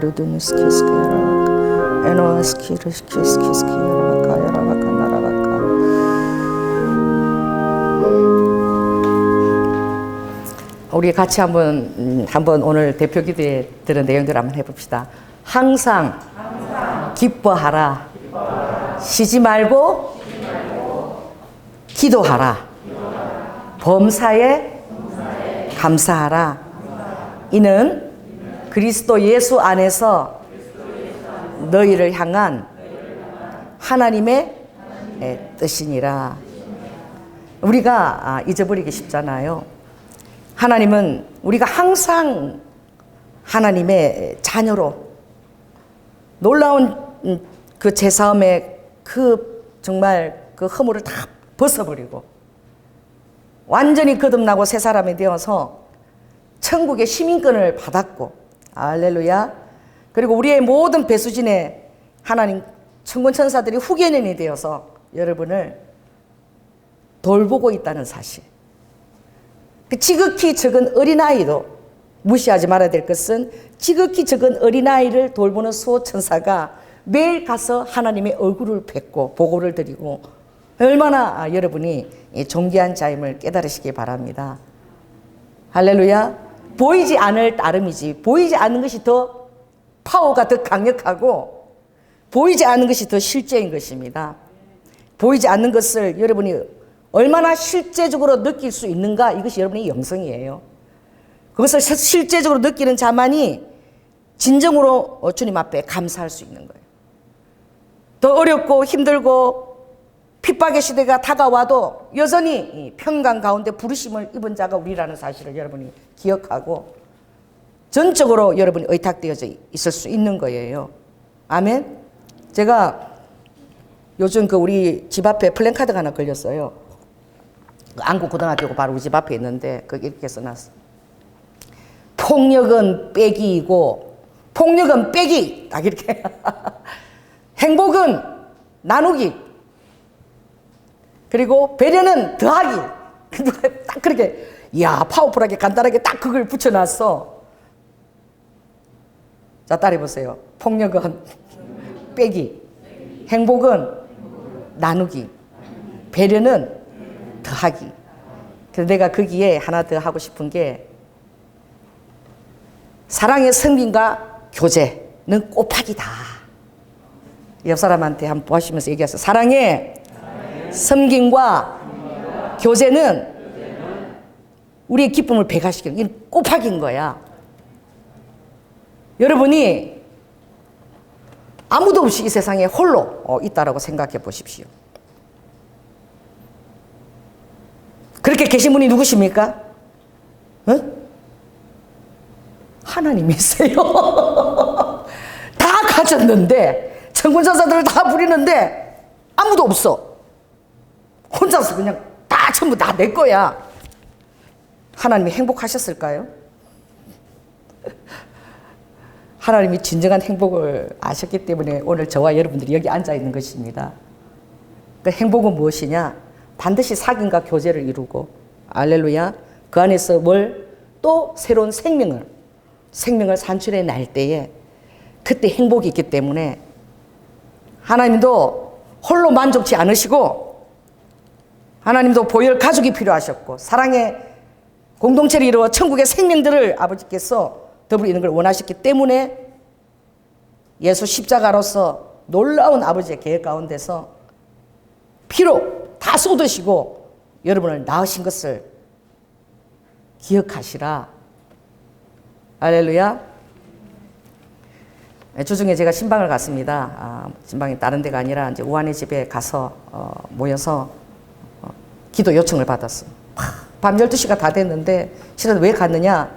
에르드니 스키스키야라바카 에노아 스키르 스키스키야라바카 야라바카 나라바카. 우리 같이 한번 오늘 대표 기도에 들은 내용들 한번 해봅시다. 항상 기뻐하라. 쉬지 말고 기도하라. 범사에 감사하라. 이는 그리스도 예수 안에서 너희를 향한 하나님의 뜻이니라. 우리가 잊어버리기 쉽잖아요. 하나님은 우리가 항상 하나님의 자녀로 놀라운 그 제사함의 정말 그 허물을 다 벗어버리고 완전히 거듭나고 새 사람이 되어서 천국의 시민권을 받았고, 할렐루야. 그리고 우리의 모든 배수진의 하나님 천군 천사들이 후계년이 되어서 여러분을 돌보고 있다는 사실. 그 지극히 적은 어린아이도 무시하지 말아야 될 것은 지극히 적은 어린아이를 돌보는 수호천사가 매일 가서 하나님의 얼굴을 뵙고 보고를 드리고 얼마나 여러분이 존귀한 자임을 깨달으시기 바랍니다. 할렐루야. 보이지 않을 따름이지 보이지 않는 것이 더 파워가 더 강력하고 보이지 않는 것이 더 실제인 것입니다. 보이지 않는 것을 여러분이 얼마나 실제적으로 느낄 수 있는가, 이것이 여러분의 영성이에요. 그것을 실제적으로 느끼는 자만이 진정으로 주님 앞에 감사할 수 있는 거예요. 더 어렵고 힘들고 핍박의 시대가 다가와도 여전히 평강 가운데 부르심을 입은 자가 우리라는 사실을 여러분이 기억하고 전적으로 여러분이 의탁되어져 있을 수 있는 거예요. 아멘. 제가 요즘 우리 집 앞에 플랜카드가 하나 걸렸어요. 안국고등학교가 바로 우리 집 앞에 있는데 거기 이렇게 써놨어. 폭력은 빼기이고 폭력은 빼기, 딱 이렇게. 행복은 나누기, 그리고 배려는 더하기. 딱 그렇게 이야 파워풀하게 간단하게 딱 그걸 붙여놨어. 자, 따라해보세요. 폭력은 빼기, 행복은 나누기, 배려는 더하기. 그래서 내가 거기에 하나 더 하고 싶은 게 사랑의 성김과 교제는 곱하기다. 옆 사람한테 한번 보시면서 얘기하세요. 사랑의 섬김과 교제는 우리의 기쁨을 배가시키는, 이건 곱하기인 거야. 여러분이 아무도 없이 이 세상에 홀로 있다라고 생각해 보십시오. 그렇게 계신 분이 누구십니까? 하나님이세요. 다 가졌는데 천군천사들을 다 부리는데 아무도 없어. 혼자서 그냥 다 전부 다 내 거야. 하나님이 행복하셨을까요? 하나님이 진정한 행복을 아셨기 때문에 오늘 저와 여러분들이 여기 앉아 있는 것입니다. 그 행복은 무엇이냐? 반드시 사귐과 교제를 이루고, 알렐루야, 그 안에서 또 새로운 생명을 산출해 날 때에 그때 행복이 있기 때문에 하나님도 홀로 만족치 않으시고 하나님도 보혈 가족이 필요하셨고 사랑의 공동체를 이루어 천국의 생명들을 아버지께서 더불어 있는 걸 원하셨기 때문에 예수 십자가로서 놀라운 아버지의 계획 가운데서 피로 다 쏟으시고 여러분을 낳으신 것을 기억하시라. 할렐루야. 주중에 제가 신방을 갔습니다. 신방이 다른 데가 아니라 이제 우한의 집에 가서 모여서 기도 요청을 받았어. 밤 12시가 다 됐는데 실은 왜 갔느냐?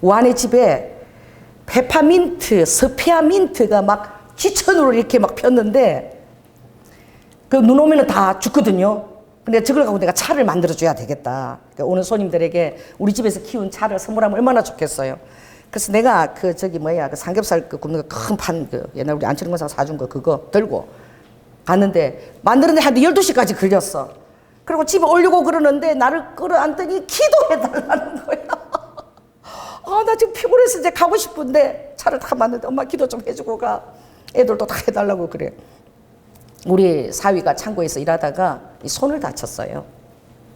우한의 집에 페퍼민트, 스페어민트가 막 지천으로 이렇게 막 폈는데 그 눈 오면은 다 죽거든요. 근데 저걸 갖고 내가 차를 만들어줘야 되겠다. 그러니까 오는 손님들에게 우리 집에서 키운 차를 선물하면 얼마나 좋겠어요. 그래서 내가 그 삼겹살 굽는 거 큰 판, 옛날 우리 안철근 권사가 사준 거 그거 들고 갔는데 만드는데 한 12시까지 걸렸어. 그리고 집에 오려고 그러는데 나를 끌어안더니 기도해달라는 거야. 나 지금 피곤해서 이제 가고 싶은데 차를 다 맞는데 엄마 기도 좀 해주고 가. 애들도 다 해달라고 그래. 우리 사위가 창고에서 일하다가 이 손을 다쳤어요.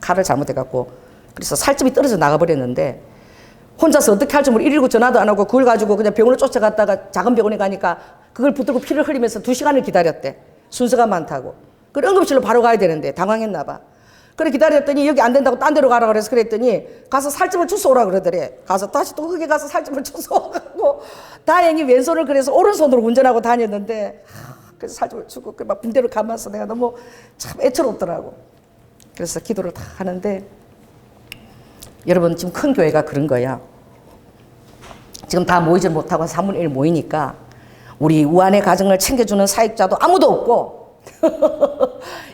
칼을 잘못해갖고. 그래서 살점이 떨어져 나가버렸는데 혼자서 어떻게 할지 모르고 119 전화도 안 하고 그걸 가지고 그냥 병원을 쫓아갔다가 작은 병원에 가니까 그걸 붙들고 피를 흘리면서 2시간을 기다렸대. 순서가 많다고. 그래 응급실로 바로 가야 되는데 당황했나 봐. 그래 기다렸더니 여기 안 된다고 딴 데로 가라 그래서 그랬더니 가서 살점을 주워 오라 그러더래. 가서 다시 또 거기 가서 살점을 주워 오고 다행히 왼손을 그래서 오른손으로 운전하고 다녔는데 그래서 살점을 주고 막 빈대로 감아서 내가 너무 참 애처롭더라고. 그래서 기도를 다 하는데 여러분 지금 큰 교회가 그런 거야. 지금 다 모이지 못하고 3분의 1 모이니까 우리 우한의 가정을 챙겨주는 사역자도 아무도 없고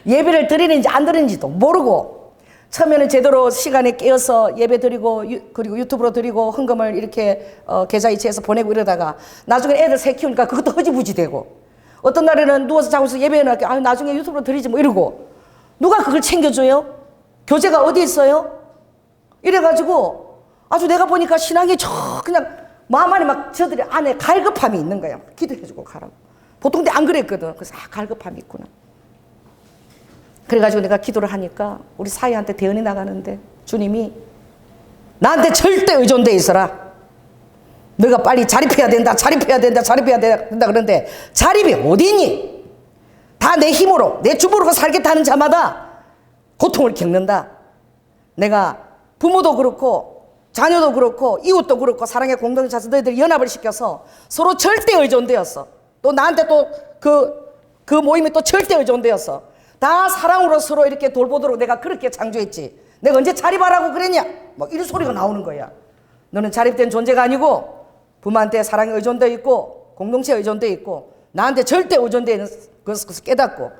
예배를 드리는지 안 드리는지도 모르고 처음에는 제대로 시간에 깨어서 예배 드리고 그리고 유튜브로 드리고 헌금을 이렇게 계좌 이체해서 보내고 이러다가 나중에 애들 새 키우니까 그것도 허지부지 되고 어떤 날에는 누워서 자고 있어 예배해 놓을게 나중에 유튜브로 드리지 뭐 이러고 누가 그걸 챙겨줘요? 교재가 어디 있어요? 이래가지고 아주 내가 보니까 신앙이 그냥 마음 안에 막 저들이 안에 갈급함이 있는 거야. 기도해주고 가라고. 보통 때 안 그랬거든. 그래서 갈급함이 있구나. 그래가지고 내가 기도를 하니까 우리 사이한테 대언이 나가는데 주님이 나한테 절대 의존돼 있어라. 너가 빨리 자립해야 된다. 자립해야 된다. 자립해야 된다. 그런데 자립이 어디 있니? 다 내 힘으로 내 주부로 살겠다는 자마다 고통을 겪는다. 내가 부모도 그렇고 자녀도 그렇고 이웃도 그렇고 사랑의 공동체에서 너희들 연합을 시켜서 서로 절대 의존되었어. 또 나한테 또 그 모임이 또 절대 의존되었어. 다 사랑으로 서로 이렇게 돌보도록 내가 그렇게 창조했지. 내가 언제 자립하라고 그랬냐? 뭐 이런 소리가 나오는 거야. 너는 자립된 존재가 아니고 부모한테 사랑에 의존되어 있고 공동체에 의존되어 있고 나한테 절대 의존되어 있는 것을 깨닫고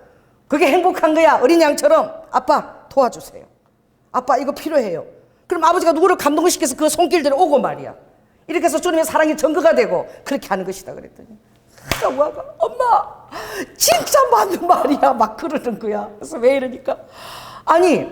그게 행복한 거야. 어린 양처럼 아빠 도와주세요. 아빠 이거 필요해요. 그럼 아버지가 누구를 감동시켜서 그 손길대로 오고 말이야. 이렇게 해서 주님의 사랑이 증거가 되고 그렇게 하는 것이다 그랬더니 영화가 엄마 진짜 맞는 말이야 막 그러는 거야. 그래서 왜 이러니까 아니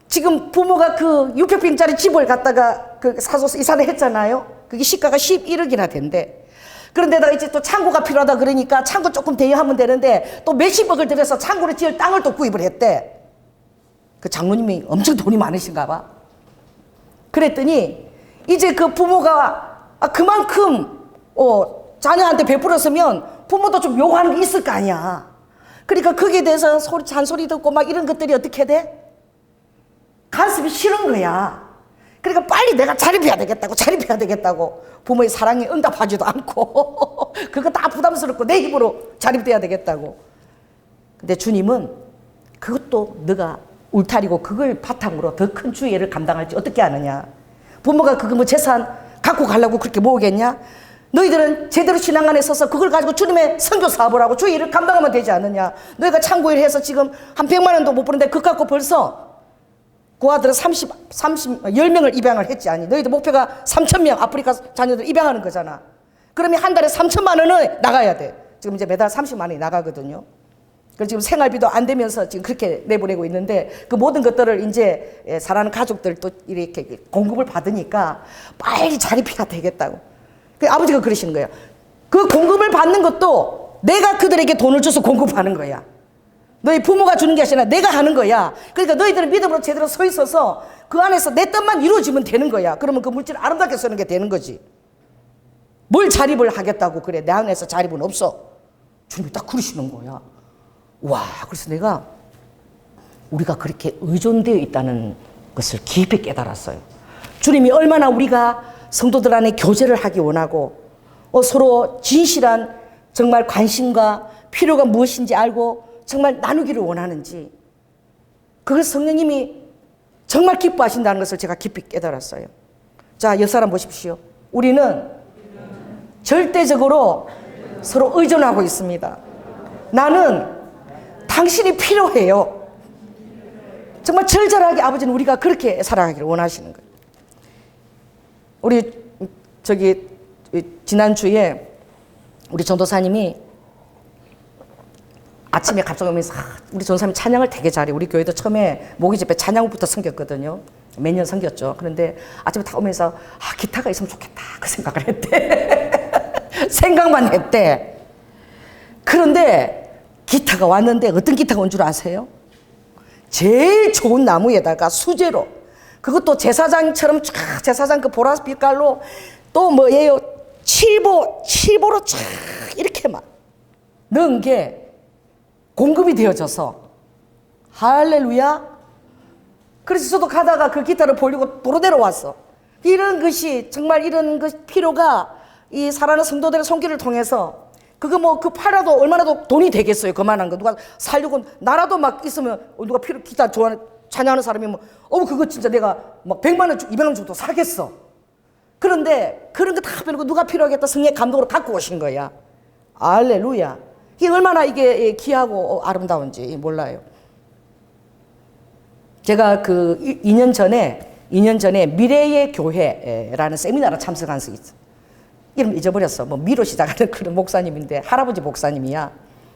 지금 부모가 그 600평짜리 집을 갖다가 그 사서 이사를 했잖아요. 그게 시가가 11억이나 된대. 그런데다가 이제 또 창고가 필요하다 그러니까 창고 조금 대여하면 되는데 또 몇십억을 들여서 창고를 지을 땅을 또 구입을 했대. 그 장로님이 엄청 돈이 많으신가 봐. 그랬더니 이제 그 부모가 그만큼 자녀한테 베풀었으면 부모도 좀 요구하는 게 있을 거 아니야. 그러니까 거기에 대해서 잔소리 듣고 막 이런 것들이 어떻게 돼? 간섭이 싫은 거야. 그러니까 빨리 내가 자립해야 되겠다고 부모의 사랑에 응답하지도 않고 그거 다 부담스럽고 내 힘으로 자립돼야 되겠다고. 근데 주님은 그것도 너가 울타리고 그걸 바탕으로 더 큰 주의를 감당할지 어떻게 아느냐. 부모가 그거 뭐 재산 갖고 가려고 그렇게 모으겠냐. 너희들은 제대로 신앙 안에 서서 그걸 가지고 주님의 선교 사업을 하고 주의 일을 감당하면 되지 않느냐. 너희가 창고일 해서 지금 한 100만 원도 못 버는데 그거 갖고 벌써 그 아들은 10명을 입양을 했지 아니. 너희들 목표가 3,000명 아프리카 자녀들 입양하는 거잖아. 그러면 한 달에 3천만 원을 나가야 돼. 지금 이제 매달 30만 원이 나가거든요. 그래서 지금 생활비도 안 되면서 지금 그렇게 내보내고 있는데 그 모든 것들을 이제 사랑하는 가족들 또 이렇게 공급을 받으니까 빨리 자립해야 되겠다고. 그 아버지가 그러시는 거예요. 그 공급을 받는 것도 내가 그들에게 돈을 줘서 공급하는 거야. 너희 부모가 주는 게 아니라 내가 하는 거야. 그러니까 너희들은 믿음으로 제대로 서 있어서 그 안에서 내 뜻만 이루어지면 되는 거야. 그러면 그 물질을 아름답게 쓰는 게 되는 거지. 뭘 자립을 하겠다고 그래. 내 안에서 자립은 없어. 주님이 딱 그러시는 거야. 와, 그래서 내가 우리가 그렇게 의존되어 있다는 것을 깊이 깨달았어요. 주님이 얼마나 우리가 성도들 안에 교제를 하기 원하고 서로 진실한 정말 관심과 필요가 무엇인지 알고 정말 나누기를 원하는지 그걸 성령님이 정말 기뻐하신다는 것을 제가 깊이 깨달았어요. 자, 옆 사람 보십시오. 우리는 절대적으로 서로 의존하고 있습니다. 나는 당신이 필요해요. 정말 절절하게 아버지는 우리가 그렇게 살아가기를 원하시는 거예요. 우리 지난주에 우리 전도사님이 아침에 갑자기 오면서 우리 전도사님이 찬양을 되게 잘해. 우리 교회도 처음에 모기 집회 찬양부터 섬겼거든요. 매년 섬겼죠. 그런데 아침에 딱 오면서 기타가 있으면 좋겠다 그 생각을 했대. 생각만 했대. 그런데 기타가 왔는데 어떤 기타가 온 줄 아세요? 제일 좋은 나무에다가 수제로, 그것도 제사장처럼 쫙, 제사장 그 보라색 빛깔로, 또 뭐예요? 칠보로 쫙 이렇게 막 넣은 게 공급이 되어져서, 할렐루야. 그래서 저도 가다가 그 기타를 보려고 도로 내려왔어. 이런 것이, 정말 이런 것 필요가 이 사랑하는 성도들의 손길을 통해서, 그거 뭐 그 팔아도 얼마나 돈이 되겠어요. 그만한 거 누가 살려고, 나라도 막 있으면 누가 기타 좋아하는 찬양하는 사람이 뭐 그거 진짜 내가 막 100만 원 200원 주고 사겠어. 그런데 그런 거 다 배우고 누가 필요하겠다 성령의 감동으로 갖고 오신 거야. 할렐루야. 이게 얼마나 이게 귀하고 아름다운지 몰라요. 제가 그 2년 전에 미래의 교회라는 세미나를 참석한 적이 있어. 이름 잊어버렸어. 뭐 미로 시작하는 그런 목사님인데, 할아버지 목사님이야.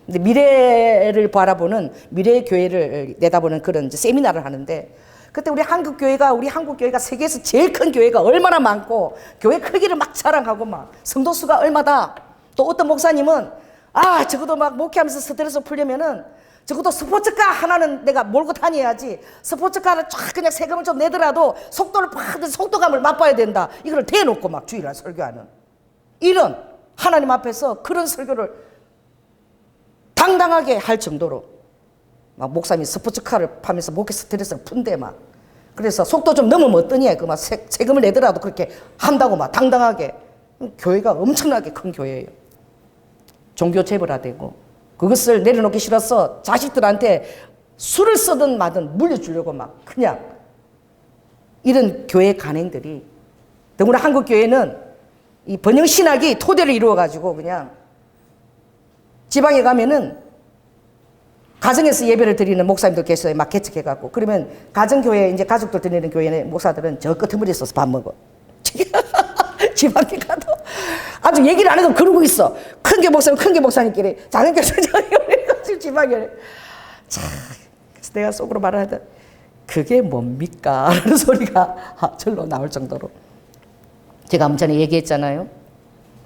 근데 미래를 바라보는, 미래의 교회를 내다보는 그런 이제 세미나를 하는데, 그때 우리 한국 교회가 세계에서 제일 큰 교회가 얼마나 많고, 교회 크기를 막 자랑하고, 막 성도 수가 얼마다. 또 어떤 목사님은 적어도 막 목회하면서 스트레스 풀려면은 적어도 스포츠카 하나는 내가 몰고 다녀야지, 스포츠카를 쫙 그냥 세금을 좀 내더라도 속도를 속도감을 맛봐야 된다. 이걸 대놓고 막 주일날 설교하는, 이런 하나님 앞에서 그런 설교를 당당하게 할 정도로 막 목사님이 스포츠카를 파면서 목회 스트레스를 푼대 막. 그래서 속도 좀 넘으면 어떠냐, 그 막 세금을 내더라도 그렇게 한다고 막 당당하게. 교회가 엄청나게 큰 교회예요. 종교 재벌화되고, 그것을 내려놓기 싫어서 자식들한테 술을 쓰든 마든 물려주려고 막 그냥, 이런 교회 간행들이, 더구나 한국 교회는 이 번영 신학이 토대를 이루어가지고 그냥 지방에 가면은 가정에서 예배를 드리는 목사님들 계셔요. 막 개척해갖고. 그러면 가정교회, 이제 가족들 드리는 교회 목사들은 저 끄트머리에 서서 밥 먹어. 지방에 가도 아주 얘기를 안 해도 그러고 있어. 큰 게 목사님, 큰 게 목사님끼리, 작은 게 목사님끼리 지방에. 참, 그래서 내가 속으로 말하다, 그게 뭡니까? 라는 소리가 절로 나올 정도로. 제가 한번 전에 얘기했잖아요.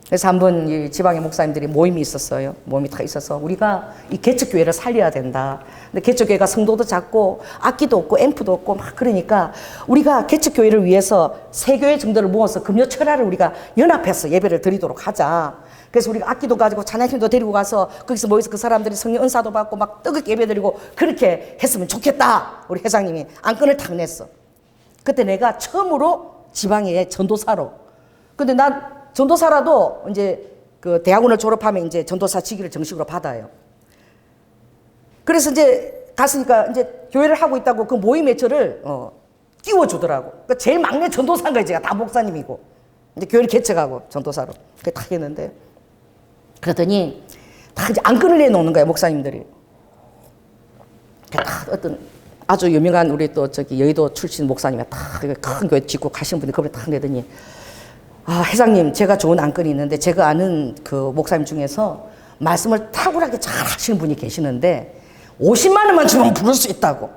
그래서 한번 이 지방의 목사님들이 모임이 있었어요. 모임이 다 있어서 우리가 이 개척교회를 살려야 된다. 근데 개척교회가 성도도 작고 악기도 없고 앰프도 없고 막 그러니까 우리가 개척교회를 위해서 세 교회 정도를 모아서 금요철야를 우리가 연합해서 예배를 드리도록 하자. 그래서 우리가 악기도 가지고 찬양팀도 데리고 가서 거기서 모여서 그 사람들이 성령 은사도 받고 막 뜨겁게 예배 드리고 그렇게 했으면 좋겠다. 우리 회장님이 안건을 탁 냈어. 그때 내가 처음으로 지방의 전도사로. 근데 난 전도사라도 이제 그 대학원을 졸업하면 이제 전도사 직위를 정식으로 받아요. 그래서 이제 갔으니까 이제 교회를 하고 있다고 그 모임에 저를 끼워주더라고. 그러니까 제일 막내 전도사인 거예요. 제가 다 목사님이고. 이제 교회를 개척하고 전도사로. 그게 딱 했는데. 그러더니 다 이제 안건을 내놓는 거예요. 목사님들이. 다 어떤 아주 유명한 우리 또 저기 여의도 출신 목사님이 다 큰 교회 짓고 가시는 분이 그걸 딱 내더니 회장님, 제가 좋은 안건이 있는데 제가 아는 그 목사님 중에서 말씀을 탁월하게 잘 하시는 분이 계시는데 50만 원만 주면 부를 수 있다고.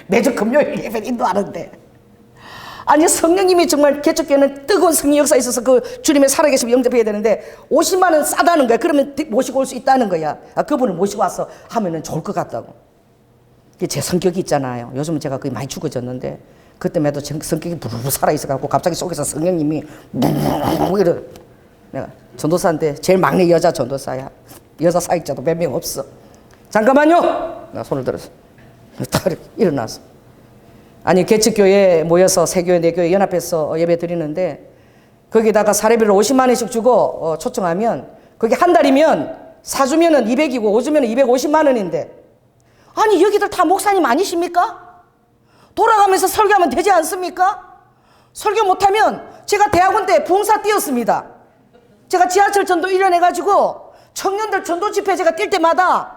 매주 금요일 예배를 인도하는데. 아니, 성령님이 정말 개척교회는 뜨거운 성령 역사에 있어서 그 주님의 살아계심을 영접해야 되는데 50만 원 싸다는 거야. 그러면 모시고 올 수 있다는 거야. 그분을 모시고 와서 하면은 좋을 것 같다고. 제 성격이 있잖아요. 요즘은 제가 거의 많이 죽어졌는데 그때마다 성격이 부르르 살아있어갖고 갑자기 속에서 성령님이 이러. 내가 전도사인데 제일 막내 여자 전도사야. 여자 사역자도 몇 명 없어. 잠깐만요. 내가 손을 들었어. 딱 일어나서. 아니, 개척교회에 모여서 세 교회, 네 교회 연합해서 예배 드리는데 거기다가 사례비를 50만 원씩 주고 초청하면 그게 한 달이면 사주면은 200이고 5주면은 250만 원인데 아니, 여기들 다 목사님 아니십니까? 돌아가면서 설교하면 되지 않습니까? 설교 못하면 제가 대학원 때 부흥사 뛰었습니다. 제가 지하철 전도 1년 해가지고 청년들 전도 집회 제가 뛸 때마다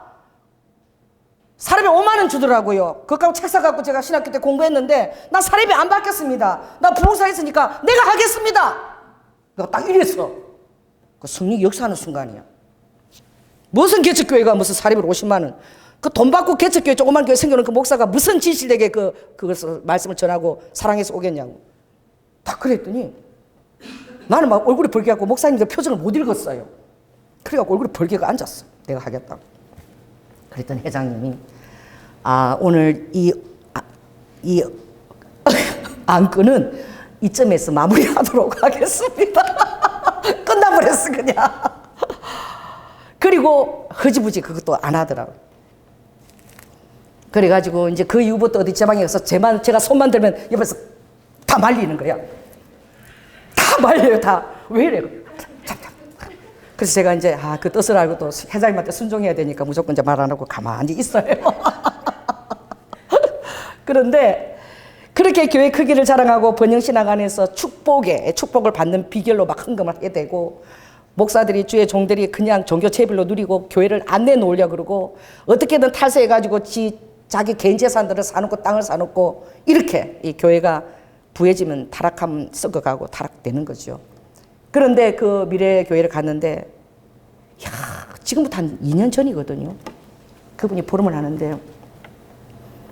사례비 5만 원 주더라고요. 그거 책 사갖고 제가 신학교 때 공부했는데 나 사례비 안 받겠습니다. 나 부흥사 했으니까 내가 하겠습니다. 내가 딱 이랬어. 그 성령 역사하는 순간이야. 무슨 개척교회가 무슨 사례비를 50만 원. 그 돈 받고 개척교회 조그만 교회 생겨놓은 그 목사가 무슨 진실되게 그것을 말씀을 전하고 사랑해서 오겠냐고. 딱 그랬더니 나는 막 얼굴이 벌게갖고 목사님들 표정을 못 읽었어요. 그래갖고 얼굴이 벌게가 앉았어. 내가 하겠다고. 그랬더니 회장님이 오늘 이 안건은 이점에서 마무리하도록 하겠습니다. 끝나버렸어 그냥. 그리고 흐지부지 그것도 안 하더라고요. 그래가지고 이제 그 이후부터 어디 지방에 가서 제가 손만 들면 옆에서 다 말리는 거야. 다 말려요 다. 왜 이래? 그래서 제가 이제 그 뜻을 알고 또 회장님한테 순종해야 되니까 무조건 이제 말 안 하고 가만히 있어요. 그런데 그렇게 교회 크기를 자랑하고 번영신학 안에서 축복을 받는 비결로 막 헌금을 하게 되고, 목사들이 주의 종들이 그냥 종교 체별로 누리고 교회를 안 내놓으려고 그러고, 어떻게든 탈세해가지고 자기 개인 재산들을 사놓고 땅을 사놓고, 이렇게 이 교회가 부해지면 타락하면 썩어가고 타락되는 거죠. 그런데 그 미래교회를 갔는데, 지금부터 한 2년 전이거든요. 그분이 보름을 하는데요.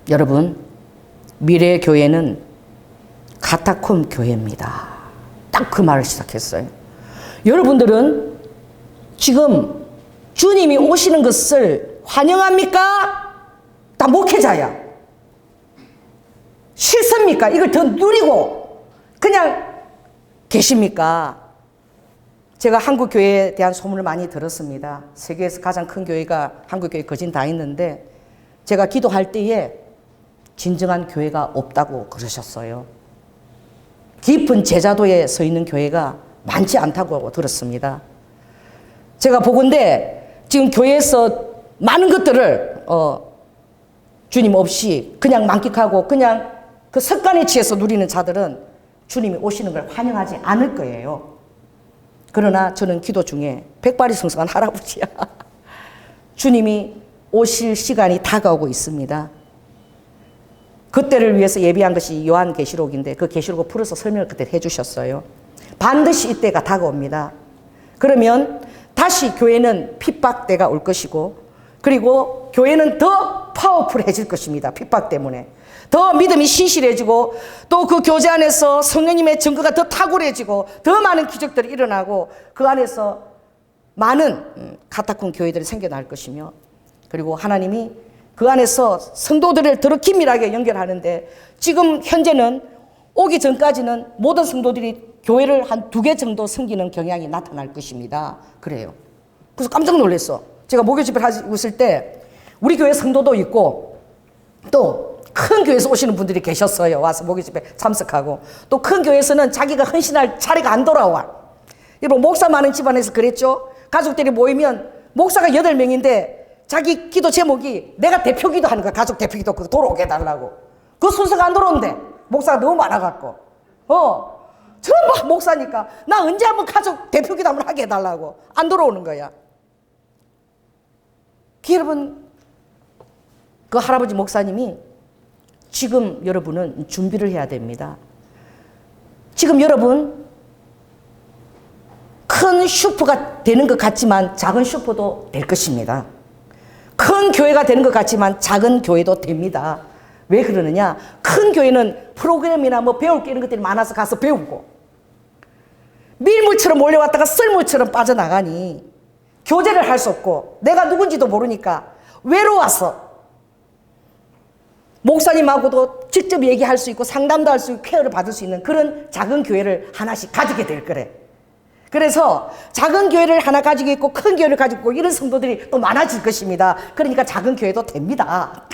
여러분, 미래교회는 카타콤 교회입니다. 딱 그 말을 시작했어요. 여러분들은 지금 주님이 오시는 것을 환영합니까? 다 목회자야. 싫습니까? 이걸 더 누리고 그냥 계십니까? 제가 한국 교회에 대한 소문을 많이 들었습니다. 세계에서 가장 큰 교회가 한국 교회 거진 다 있는데, 제가 기도할 때에 진정한 교회가 없다고 그러셨어요. 깊은 제자도에 서 있는 교회가 많지 않다고 들었습니다. 제가 보건대 지금 교회에서 많은 것들을 주님 없이 그냥 만끽하고 그냥 그 습관에 취해서 누리는 자들은 주님이 오시는 걸 환영하지 않을 거예요. 그러나 저는 기도 중에 백발이 승승한 할아버지야. 주님이 오실 시간이 다가오고 있습니다. 그때를 위해서 예비한 것이 요한계시록인데, 그 계시록을 풀어서 설명을 그때 해주셨어요. 반드시 이때가 다가옵니다. 그러면 다시 교회는 핍박때가 올 것이고, 그리고 교회는 더 파워풀해질 것입니다. 핍박 때문에. 더 믿음이 신실해지고, 또 그 교제 안에서 성령님의 증거가 더 탁월해지고, 더 많은 기적들이 일어나고, 그 안에서 많은 카타콤 교회들이 생겨날 것이며, 그리고 하나님이 그 안에서 성도들을 더 긴밀하게 연결하는데, 지금 현재는 오기 전까지는 모든 성도들이 교회를 한 2개 정도 섬기는 경향이 나타날 것입니다. 그래요. 그래서 깜짝 놀랐어. 제가 목요 집회를 하고 있을 때 우리 교회 성도도 있고, 또 큰 교회에서 오시는 분들이 계셨어요. 와서 목요 집회 참석하고, 또 큰 교회에서는 자기가 헌신할 차례가 안 돌아와. 여러분, 목사 많은 집안에서 그랬죠. 가족들이 모이면 목사가 8명인데 자기 기도 제목이 내가 대표 기도하는 거야. 가족 대표 기도 그거 돌아오게 해달라고. 그 순서가 안 돌아온대. 목사가 너무 많아갖고. 전부 목사니까 나 언제 한번 가족 대표 기도 한번 하게 해달라고. 안 돌아오는 거야. 여러분, 그 할아버지 목사님이 지금 여러분은 준비를 해야 됩니다. 지금 여러분 큰 슈퍼가 되는 것 같지만 작은 슈퍼도 될 것입니다. 큰 교회가 되는 것 같지만 작은 교회도 됩니다. 왜 그러느냐? 큰 교회는 프로그램이나 뭐 배울 게 이런 것들이 많아서 가서 배우고, 밀물처럼 몰려왔다가 썰물처럼 빠져나가니 교제를 할 수 없고, 내가 누군지도 모르니까 외로워서 목사님하고도 직접 얘기할 수 있고 상담도 할 수 있고 케어를 받을 수 있는 그런 작은 교회를 하나씩 가지게 될 거래. 그래서 작은 교회를 하나 가지고 있고 큰 교회를 가지고 있고 이런 성도들이 또 많아질 것입니다. 그러니까 작은 교회도 됩니다.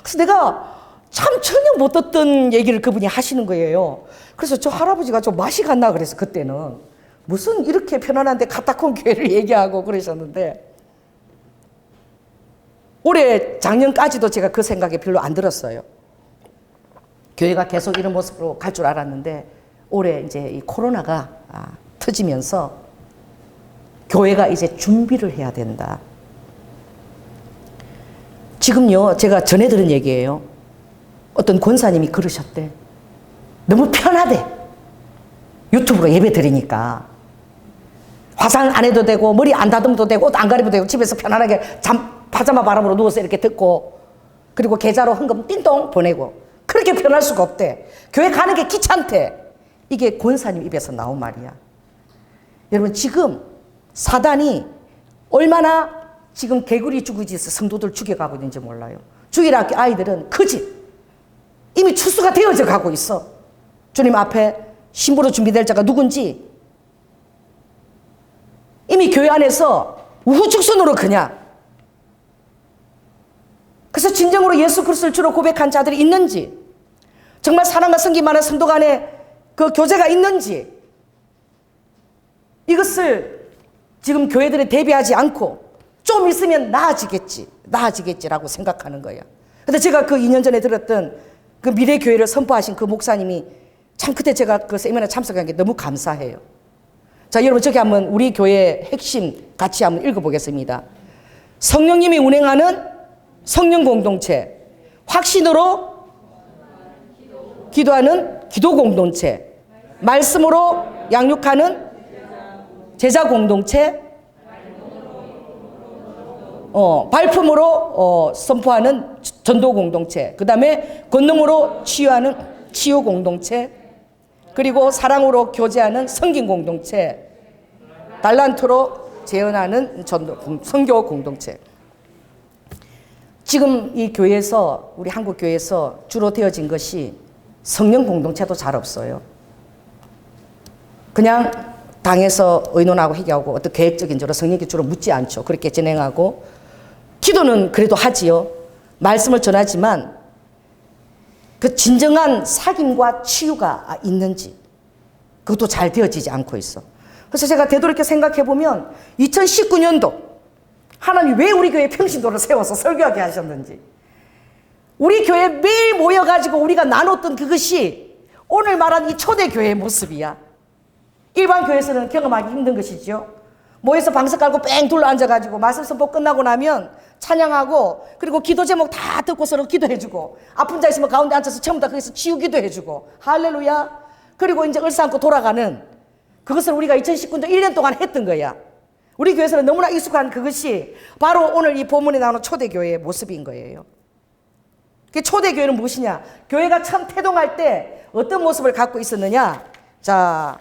그래서 내가 참 전혀 못 듣던 얘기를 그분이 하시는 거예요. 그래서 저 할아버지가 좀 맛이 갔나 그래서 그때는 무슨 이렇게 편안한데 카타콤 교회를 얘기하고 그러셨는데, 올해 작년까지도 제가 그 생각이 별로 안 들었어요. 교회가 계속 이런 모습으로 갈 줄 알았는데, 올해 이제 이 코로나가 터지면서 교회가 이제 준비를 해야 된다. 지금요, 제가 전해 들은 얘기예요. 어떤 권사님이 그러셨대. 너무 편하대. 유튜브로 예배 드리니까. 화장 안 해도 되고, 머리 안 다듬어도 되고, 옷 안 가리도 되고, 집에서 편안하게 파자마 바람으로 누워서 이렇게 듣고, 그리고 계좌로 헌금 띵동 보내고. 그렇게 편할 수가 없대. 교회 가는 게 귀찮대. 이게 권사님 입에서 나온 말이야. 여러분, 지금 사단이 얼마나 지금 개구리 죽이지에서 성도들 죽여가고 있는지 몰라요. 주일학교 아이들은 크지? 이미 추수가 되어져 가고 있어. 주님 앞에 신부로 준비될 자가 누군지 이미 교회 안에서 우후죽순으로 그냥. 그래서 진정으로 예수 그리스도를 주로 고백한 자들이 있는지, 정말 사랑과 성기 많은 성도 간에 그 교제가 있는지, 이것을 지금 교회들이 대비하지 않고 좀 있으면 나아지겠지라고 생각하는 거야. 근데 제가 그 2년 전에 들었던 그 미래교회를 선포하신 그 목사님이 참 그때 제가 그 세미나에 참석한 게 너무 감사해요. 자, 여러분, 저기 한번 우리 교회의 핵심 같이 한번 읽어보겠습니다. 성령님이 운행하는 성령 공동체, 확신으로 기도하는 기도 공동체, 말씀으로 양육하는 제자 공동체, 발품으로 선포하는 전도 공동체, 그 다음에 권능으로 치유하는 치유 공동체, 그리고 사랑으로 교제하는 성긴 공동체, 달란트로 재현하는 선교 공동체. 지금 이 교회에서, 우리 한국 교회에서 주로 되어진 것이 성령 공동체도 잘 없어요. 그냥 당에서 의논하고 회개하고 어떤 계획적인 저로 성령께 주로 묻지 않죠. 그렇게 진행하고, 기도는 그래도 하지요. 말씀을 전하지만 그 진정한 사귐과 치유가 있는지 그것도 잘 되어지지 않고 있어. 그래서 제가 되돌이켜 생각해 보면 2019년도 하나님 왜 우리 교회에 평신도를 세워서 설교하게 하셨는지, 우리 교회에 매일 모여가지고 우리가 나눴던 그것이 오늘 말한 이 초대교회의 모습이야. 일반 교회에서는 경험하기 힘든 것이죠. 모여서 방석 깔고 뺑 둘러 앉아가지고 말씀 선포 끝나고 나면 찬양하고, 그리고 기도 제목 다 듣고 서로 기도해주고, 아픈 자 있으면 가운데 앉아서 전부 다 거기서 치유기도 해주고, 할렐루야. 그리고 이제 얼싸안고 돌아가는 그것을 우리가 2019년 1년 동안 했던 거야. 우리 교회에서는 너무나 익숙한 그것이 바로 오늘 이 본문에 나오는 초대교회의 모습인 거예요. 초대교회는 무엇이냐? 교회가 처음 태동할 때 어떤 모습을 갖고 있었느냐? 자,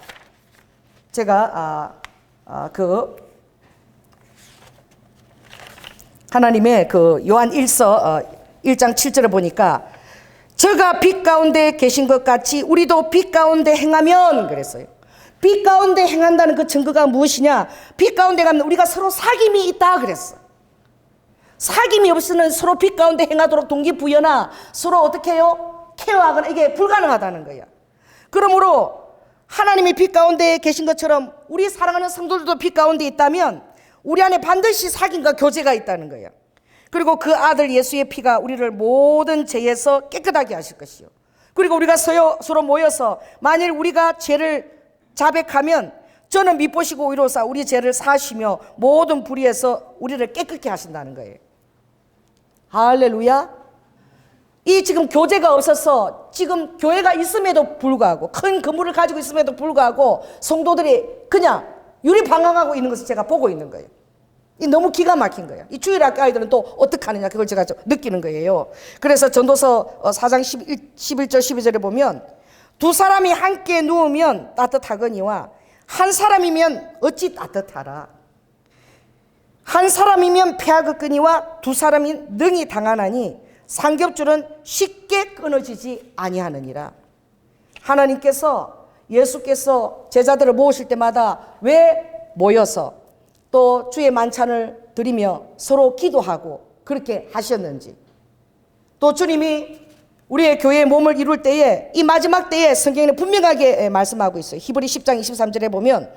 제가 하나님의 그 요한 1서 1장 7절을 보니까, 저가 빛 가운데 계신 것 같이 우리도 빛 가운데 행하면, 그랬어요. 빛 가운데 행한다는 그 증거가 무엇이냐? 빛 가운데 가면 우리가 서로 사귐이 있다 그랬어. 사귐이 없이는 서로 빛 가운데 행하도록 동기부여나 서로 어떻게 해요? 케어하거나 이게 불가능하다는 거야. 그러므로 하나님이 빛 가운데 계신 것처럼 우리 사랑하는 성도들도 빛 가운데 있다면 우리 안에 반드시 사귐과 교제가 있다는 거예요. 그리고 그 아들 예수의 피가 우리를 모든 죄에서 깨끗하게 하실 것이요. 그리고 우리가 서로 모여서 만일 우리가 죄를 자백하면 저는 미쁘시고 의로사 우리 죄를 사시며 모든 불의에서 우리를 깨끗게 하신다는 거예요. 할렐루야. 이 지금 교제가 없어서 지금 교회가 있음에도 불구하고, 큰 건물을 가지고 있음에도 불구하고 성도들이 그냥 유리방황하고 있는 것을 제가 보고 있는 거예요. 이 너무 기가 막힌 거예요. 이 주일학교 아이들은 또 어떻게 하느냐, 그걸 제가 좀 느끼는 거예요. 그래서 전도서 4장 11절 12절에 보면, 두 사람이 함께 누우면 따뜻하거니와 한 사람이면 어찌 따뜻하라. 한 사람이면 패하겠거니와 두 사람이 능히 당하나니 삼겹줄은 쉽게 끊어지지 아니하느니라. 하나님께서, 예수께서 제자들을 모으실 때마다 왜 모여서 또 주의 만찬을 드리며 서로 기도하고 그렇게 하셨는지, 또 주님이 우리의 교회의 몸을 이룰 때에 이 마지막 때에 성경에는 분명하게 말씀하고 있어요. 히브리 10장 23절에 보면,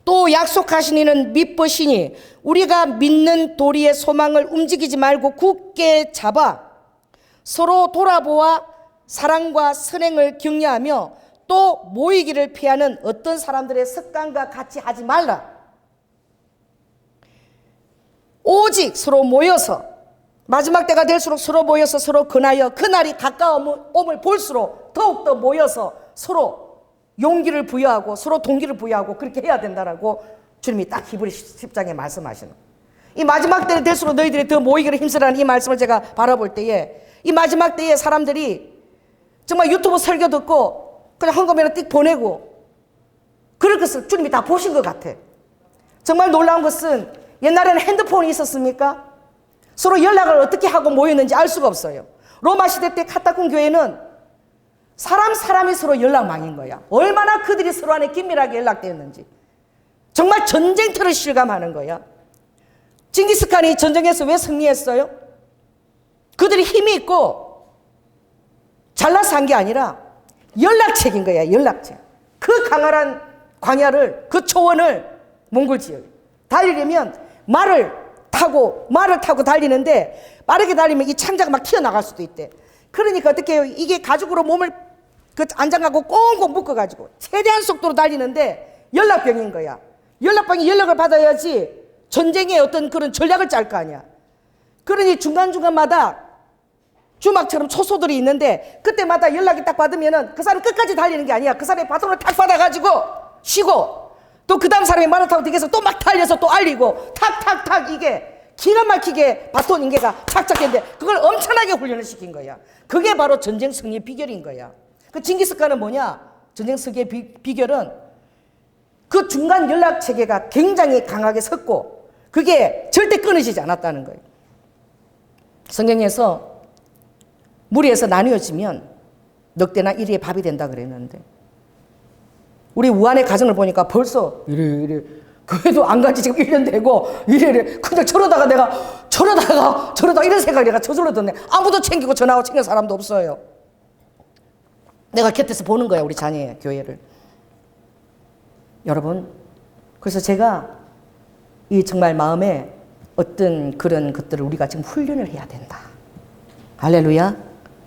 또 약속하신 이는 믿으시니 우리가 믿는 도리의 소망을 움직이지 말고 굳게 잡아 서로 돌아보아 사랑과 선행을 격려하며 또 모이기를 피하는 어떤 사람들의 습관과 같이 하지 말라. 오직 서로 모여서, 마지막 때가 될수록 서로 모여서 서로 근하여 그날이 가까움을 볼수록 더욱더 모여서 서로 용기를 부여하고 서로 동기를 부여하고 그렇게 해야 된다라고 주님이 딱 히브리 10장에 말씀하시는, 이 마지막 때는 될수록 너희들이 더 모이기를 힘쓰라는 이 말씀을 제가 바라볼 때에, 이 마지막 때에 사람들이 정말 유튜브 설교 듣고 그냥 헌금이나 띡 보내고 그럴 것을 주님이 다 보신 것 같아. 정말 놀라운 것은 옛날에는 핸드폰이 있었습니까? 서로 연락을 어떻게 하고 모였는지 알 수가 없어요. 로마 시대 때 카타콤 교회는 사람이 서로 연락망인 거야. 얼마나 그들이 서로 안에 긴밀하게 연락되었는지. 정말 전쟁터를 실감하는 거야. 징기스칸이 전쟁에서 왜 승리했어요? 그들이 힘이 있고 잘나서 한 게 아니라 연락책인 거야. 연락책. 그 강한 광야를, 그 초원을 몽골 지역에 달리려면 말을 타고 달리는데 빠르게 달리면 이 창자가 막 튀어나갈 수도 있대. 그러니까 어떻게 해요? 이게 가죽으로 몸을 그 안장하고 꽁꽁 묶어가지고 최대한 속도로 달리는데 연락병인 거야. 연락병이 연락을 받아야지 전쟁의 어떤 그런 전략을 짤 거 아니야. 그러니 중간중간마다 주막처럼 초소들이 있는데 그때마다 연락이 딱 받으면은 그 사람 끝까지 달리는 게 아니야. 그 사람이 바통을 탁 받아가지고 쉬고 또 그 다음 사람이 말을 타고 뒤에서 또 막 달려서 또 알리고 탁탁탁 이게 기가 막히게 바톤 인계가 착착했는데 그걸 엄청나게 훈련을 시킨 거야. 그게 바로 전쟁 승리의 비결인 거야. 그 징기스칸은 뭐냐? 전쟁 승리의 비결은 그 중간 연락 체계가 굉장히 강하게 섰고 그게 절대 끊어지지 않았다는 거예요. 성경에서 무리에서 나뉘어지면 넉대나 1위의 밥이 된다 그랬는데 우리 우한의 가정을 보니까 벌써 이래 그래도 안 간지 지금 1년 되고 이래 근데 저러다가 이런 생각이 내가 저절로 드네. 아무도 챙기고 전화하고 챙길 사람도 없어요. 내가 곁에서 보는 거야. 우리 자녀의 교회를. 여러분, 그래서 제가 이 정말 마음에 어떤 그런 것들을 우리가 지금 훈련을 해야 된다. 할렐루야.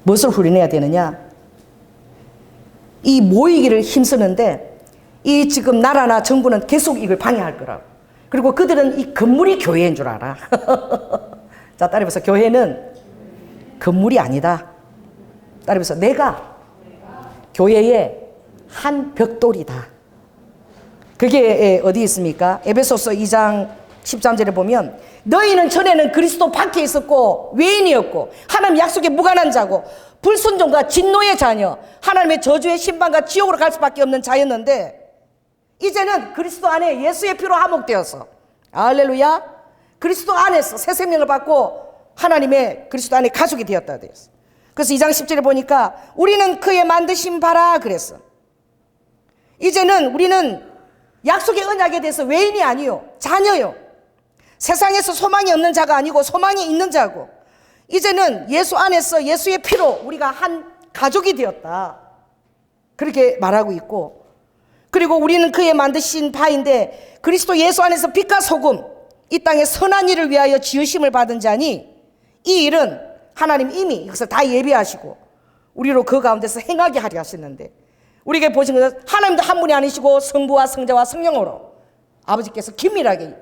무엇을 훈련해야 되느냐? 이 모이기를 힘쓰는데 이 지금 나라나 정부는 계속 이걸 방해할 거라고. 그리고 그들은 이 건물이 교회인 줄 알아. 자, 따라해보세요. 교회는 건물이 아니다. 따라해보세요. 내가 교회의 한 벽돌이다. 그게 어디 있습니까? 에베소서 2장 13절에 보면 너희는 전에는 그리스도 밖에 있었고 외인이었고 하나님 약속에 무관한 자고 불순종과 진노의 자녀, 하나님의 저주의 심판과 지옥으로 갈 수밖에 없는 자였는데 이제는 그리스도 안에 예수의 피로 화목되어서 할렐루야, 그리스도 안에서 새 생명을 받고 하나님의 그리스도 안에 가족이 되었다 되었어. 그래서 2장 10절에 보니까 우리는 그의 만드신 바라 그랬어. 이제는 우리는 약속의 언약에 대해서 외인이 아니요 자녀요. 세상에서 소망이 없는 자가 아니고 소망이 있는 자고 이제는 예수 안에서 예수의 피로 우리가 한 가족이 되었다. 그렇게 말하고 있고 그리고 우리는 그의 만드신 바인데 그리스도 예수 안에서 빛과 소금 이 땅에 선한 일을 위하여 지으심을 받은 자니 이 일은 하나님 이미 이것을 다 예비하시고 우리로 그 가운데서 행하게 하려 하시는데 우리에게 보신 것은 하나님도 한 분이 아니시고 성부와 성자와 성령으로 아버지께서 긴밀하게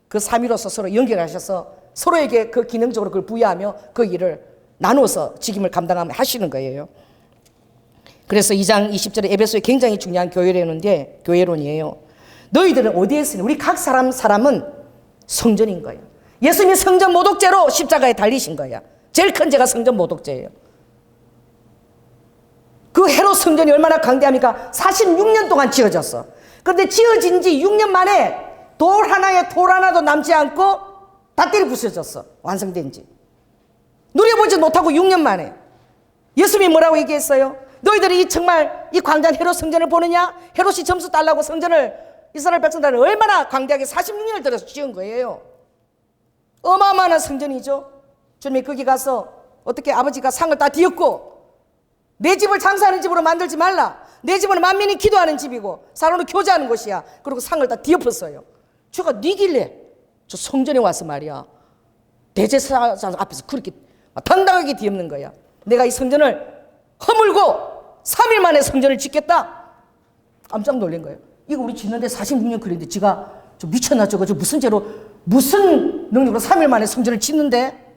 그 삼위로서 서로 연결하셔서 서로에게 그 기능적으로 그걸 부여하며 그 일을 나누어서 직임을 감당하며 하시는 거예요. 그래서 2장 20절에 에베소에 굉장히 중요한 교회론이에요. 너희들은 어디에 있으니 우리 각 사람은 성전인 거예요. 예수님이 성전 모독죄로 십자가에 달리신 거야. 제일 큰 죄가 성전 모독죄예요. 그 헤롯 성전이 얼마나 강대합니까? 46년 동안 지어졌어. 그런데 지어진 지 6년 만에 돌 하나도 남지 않고 다 때려 부서졌어. 완성된 지. 누려보지 못하고 6년 만에. 예수님이 뭐라고 얘기했어요? 너희들이 정말 이 광대한 헤롯 성전을 보느냐? 헤롯이 점수 달라고 성전을 이스라엘 백성들은 얼마나 광대하게 46년을 들여서 지은 거예요. 어마어마한 성전이죠. 주님이 거기 가서 어떻게 아버지가 상을 다 뒤엎고 내 집을 장사하는 집으로 만들지 말라. 내 집은 만민이 기도하는 집이고 사람으로 교제하는 곳이야. 그리고 상을 다 뒤엎었어요. 주가 니길래 저 성전에 와서 말이야 대제사장 앞에서 그렇게 당당하게 뒤엎는 거야. 내가 이 성전을 허물고 3일 만에 성전을 짓겠다. 깜짝 놀란 거예요. 이거 우리 짓는데 46년 걸리는데 지가 좀 미쳤나 저거 무슨 죄로 무슨 능력으로 3일 만에 성전을 짓는데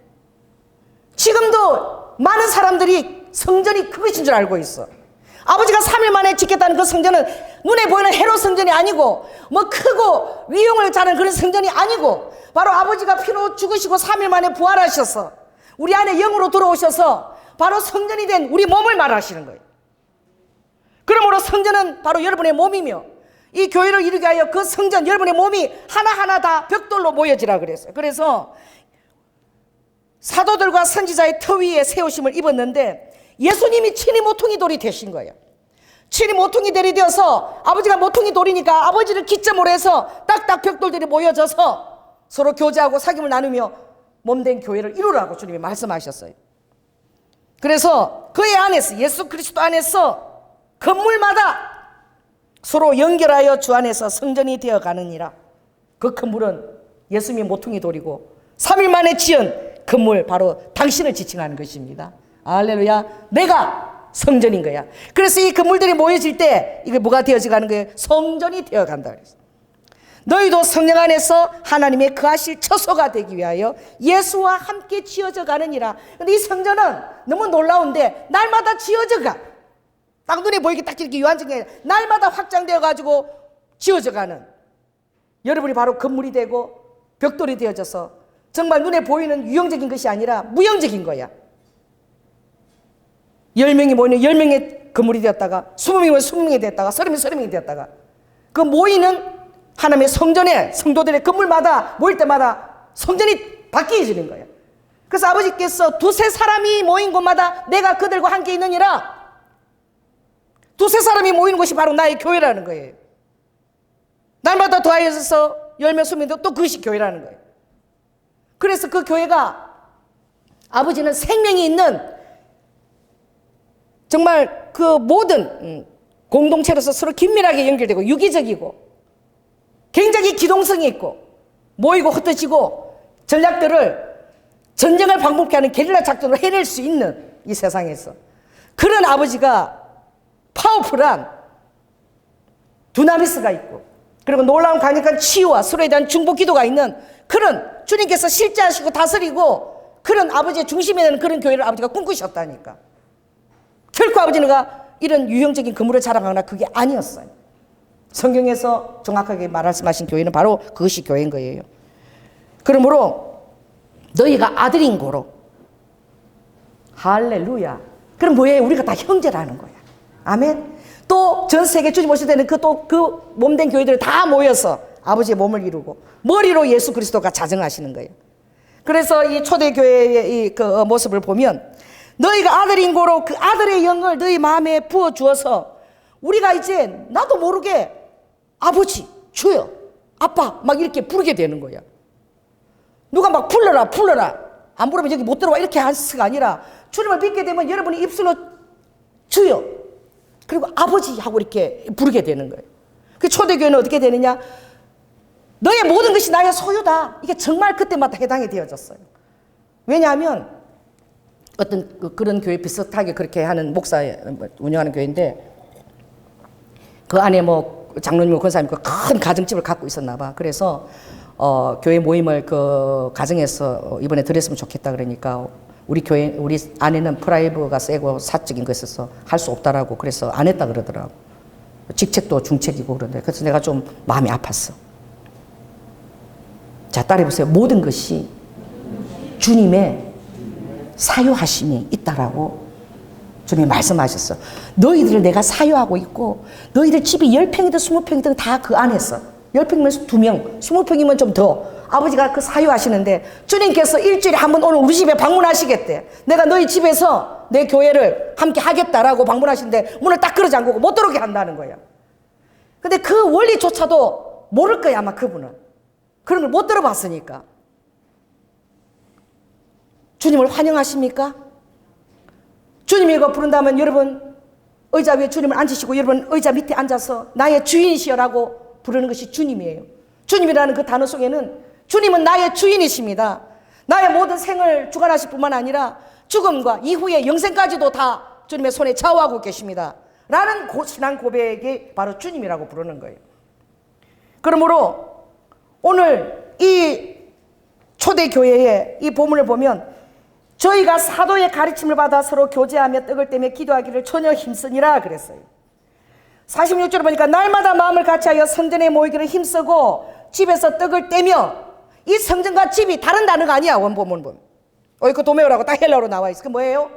지금도 많은 사람들이 성전이 그것인 줄 알고 있어. 아버지가 3일 만에 짓겠다는 그 성전은 눈에 보이는 헤롯 성전이 아니고 뭐 크고 위용을 자는 그런 성전이 아니고 바로 아버지가 피로 죽으시고 3일 만에 부활하셔서 우리 안에 영으로 들어오셔서 바로 성전이 된 우리 몸을 말하시는 거예요. 그러므로 성전은 바로 여러분의 몸이며 이 교회를 이루게 하여 그 성전, 여러분의 몸이 하나하나 다 벽돌로 모여지라 그랬어요. 그래서 사도들과 선지자의 터 위에 세우심을 입었는데 예수님이 친히 모퉁이 돌이 되신 거예요. 친히 모퉁이 돌이 되어서 아버지가 모퉁이 돌이니까 아버지를 기점으로 해서 딱딱 벽돌들이 모여져서 서로 교제하고 사귐을 나누며 몸된 교회를 이루라고 주님이 말씀하셨어요. 그래서 그의 안에서, 예수 그리스도 안에서 건물마다 서로 연결하여 주 안에서 성전이 되어가느니라. 그 건물은 예수님이 모퉁이 돌이고 3일 만에 지은 건물, 바로 당신을 지칭하는 것입니다. 할렐루야. 내가 성전인 거야. 그래서 이 건물들이 모여질 때 이게 뭐가 되어져 가는 거예요? 성전이 되어간다 그랬어요. 너희도 성령 안에서 하나님의 거하실 처소가 되기 위하여 예수와 함께 지어져 가느니라. 근데 이 성전은 너무 놀라운데 날마다 지어져 가. 딱 눈에 보이게 딱 이렇게 유한적인 게 아니라 날마다 확장되어 가지고 지어져 가는, 여러분이 바로 건물이 되고 벽돌이 되어져서 정말 눈에 보이는 유형적인 것이 아니라 무형적인 거야. 10명이 모이는 10명의 건물이 되었다가 20명이 모이면 20명이 되었다가 30명이 30명이 되었다가 그 모이는 하나님의 성전에 성도들의 건물마다 모일 때마다 성전이 바뀌어지는 거예요. 그래서 아버지께서 두세 사람이 모인 곳마다 내가 그들과 함께 있느니라. 두세 사람이 모이는 곳이 바로 나의 교회라는 거예요. 날마다 더하여져서 10명 20명도 또 그것이 교회라는 거예요. 그래서 그 교회가 아버지는 생명이 있는 정말 그 모든 공동체로서 서로 긴밀하게 연결되고 유기적이고 굉장히 기동성이 있고 모이고 흩어지고 전략들을 전쟁을 방법케 하는 게릴라 작전으로 해낼 수 있는 이 세상에서 그런 아버지가 파워풀한 두나미스가 있고 그리고 놀라운 강력한 치유와 서로에 대한 중보 기도가 있는 그런 주님께서 실제하시고 다스리고 그런 아버지의 중심에 있는 그런 교회를 아버지가 꿈꾸셨다니까. 결코 아버지는 이런 유형적인 건물을 자랑하거나 그게 아니었어요. 성경에서 정확하게 말씀하신 교회는 바로 그것이 교회인 거예요. 그러므로 너희가 아들인 고로, 할렐루야. 그럼 뭐예요? 우리가 다 형제라는 거야. 아멘. 또 전 세계 주님 오실 때는 그 몸된 교회들이 다 모여서 아버지의 몸을 이루고 머리로 예수 그리스도가 자정하시는 거예요. 그래서 이 초대교회의 이 그 모습을 보면 너희가 아들인 고로 그 아들의 영을 너희 마음에 부어 주어서 우리가 이제 나도 모르게 아버지, 주여, 아빠 막 이렇게 부르게 되는 거야. 누가 막 불러라 안 부르면 여기 못 들어와 이렇게 하스가 아니라 주님을 믿게 되면 여러분이 입술로 주여 그리고 아버지 하고 이렇게 부르게 되는 거예요. 그 초대교회는 어떻게 되느냐? 너의 모든 것이 나의 소유다. 이게 정말 그때마다 해당이 되어졌어요. 왜냐하면 어떤 그런 교회 비슷하게 그렇게 하는 목사 운영하는 교회인데 그 안에 뭐 장로님과 권사님과 큰 가정집을 갖고 있었나 봐. 그래서 교회 모임을 그 가정에서 이번에 드렸으면 좋겠다 그러니까 우리 교회 우리 아내는 프라이브가 세고 사적인 것에서 할 수 없다라고 그래서 안 했다 그러더라고. 직책도 중책이고 그런데 그래서 내가 좀 마음이 아팠어. 자, 따라해 보세요. 모든 것이 주님의 사유하심이 있다라고 주님이 말씀하셨어. 너희들을 내가 사유하고 있고 너희들 집이 10평이든 20평이든 다 그 안에서 10평이면 2명 20평이면 좀 더 아버지가 그 사유하시는데 주님께서 일주일에 한 번 오늘 우리 집에 방문하시겠대. 내가 너희 집에서 내 교회를 함께 하겠다라고 방문하시는데 문을 딱 끌어 잠그고 못 들어오게 한다는 거야. 근데 그 원리조차도 모를 거야 아마 그분은. 그런 걸 못 들어봤으니까. 주님을 환영하십니까? 주님이 이거 부른다면 여러분 의자 위에 주님을 앉히시고 여러분 의자 밑에 앉아서 나의 주인이시여라고 부르는 것이 주님이에요. 주님이라는 그 단어 속에는 주님은 나의 주인이십니다. 나의 모든 생을 주관하실 뿐만 아니라 죽음과 이후의 영생까지도 다 주님의 손에 좌우하고 계십니다. 라는 신앙 고백이 바로 주님이라고 부르는 거예요. 그러므로 오늘 이 초대교회의 이 본문을 보면 저희가 사도의 가르침을 받아 서로 교제하며 떡을 떼며 기도하기를 전혀 힘쓰니라 그랬어요. 46절을 보니까 날마다 마음을 같이하여 성전에 모이기를 힘쓰고 집에서 떡을 떼며 이 성전과 집이 다른 단어가 아니야. 원본문 보면 오이코도메오라고 딱 헬라어로 나와 있어. 그 뭐예요?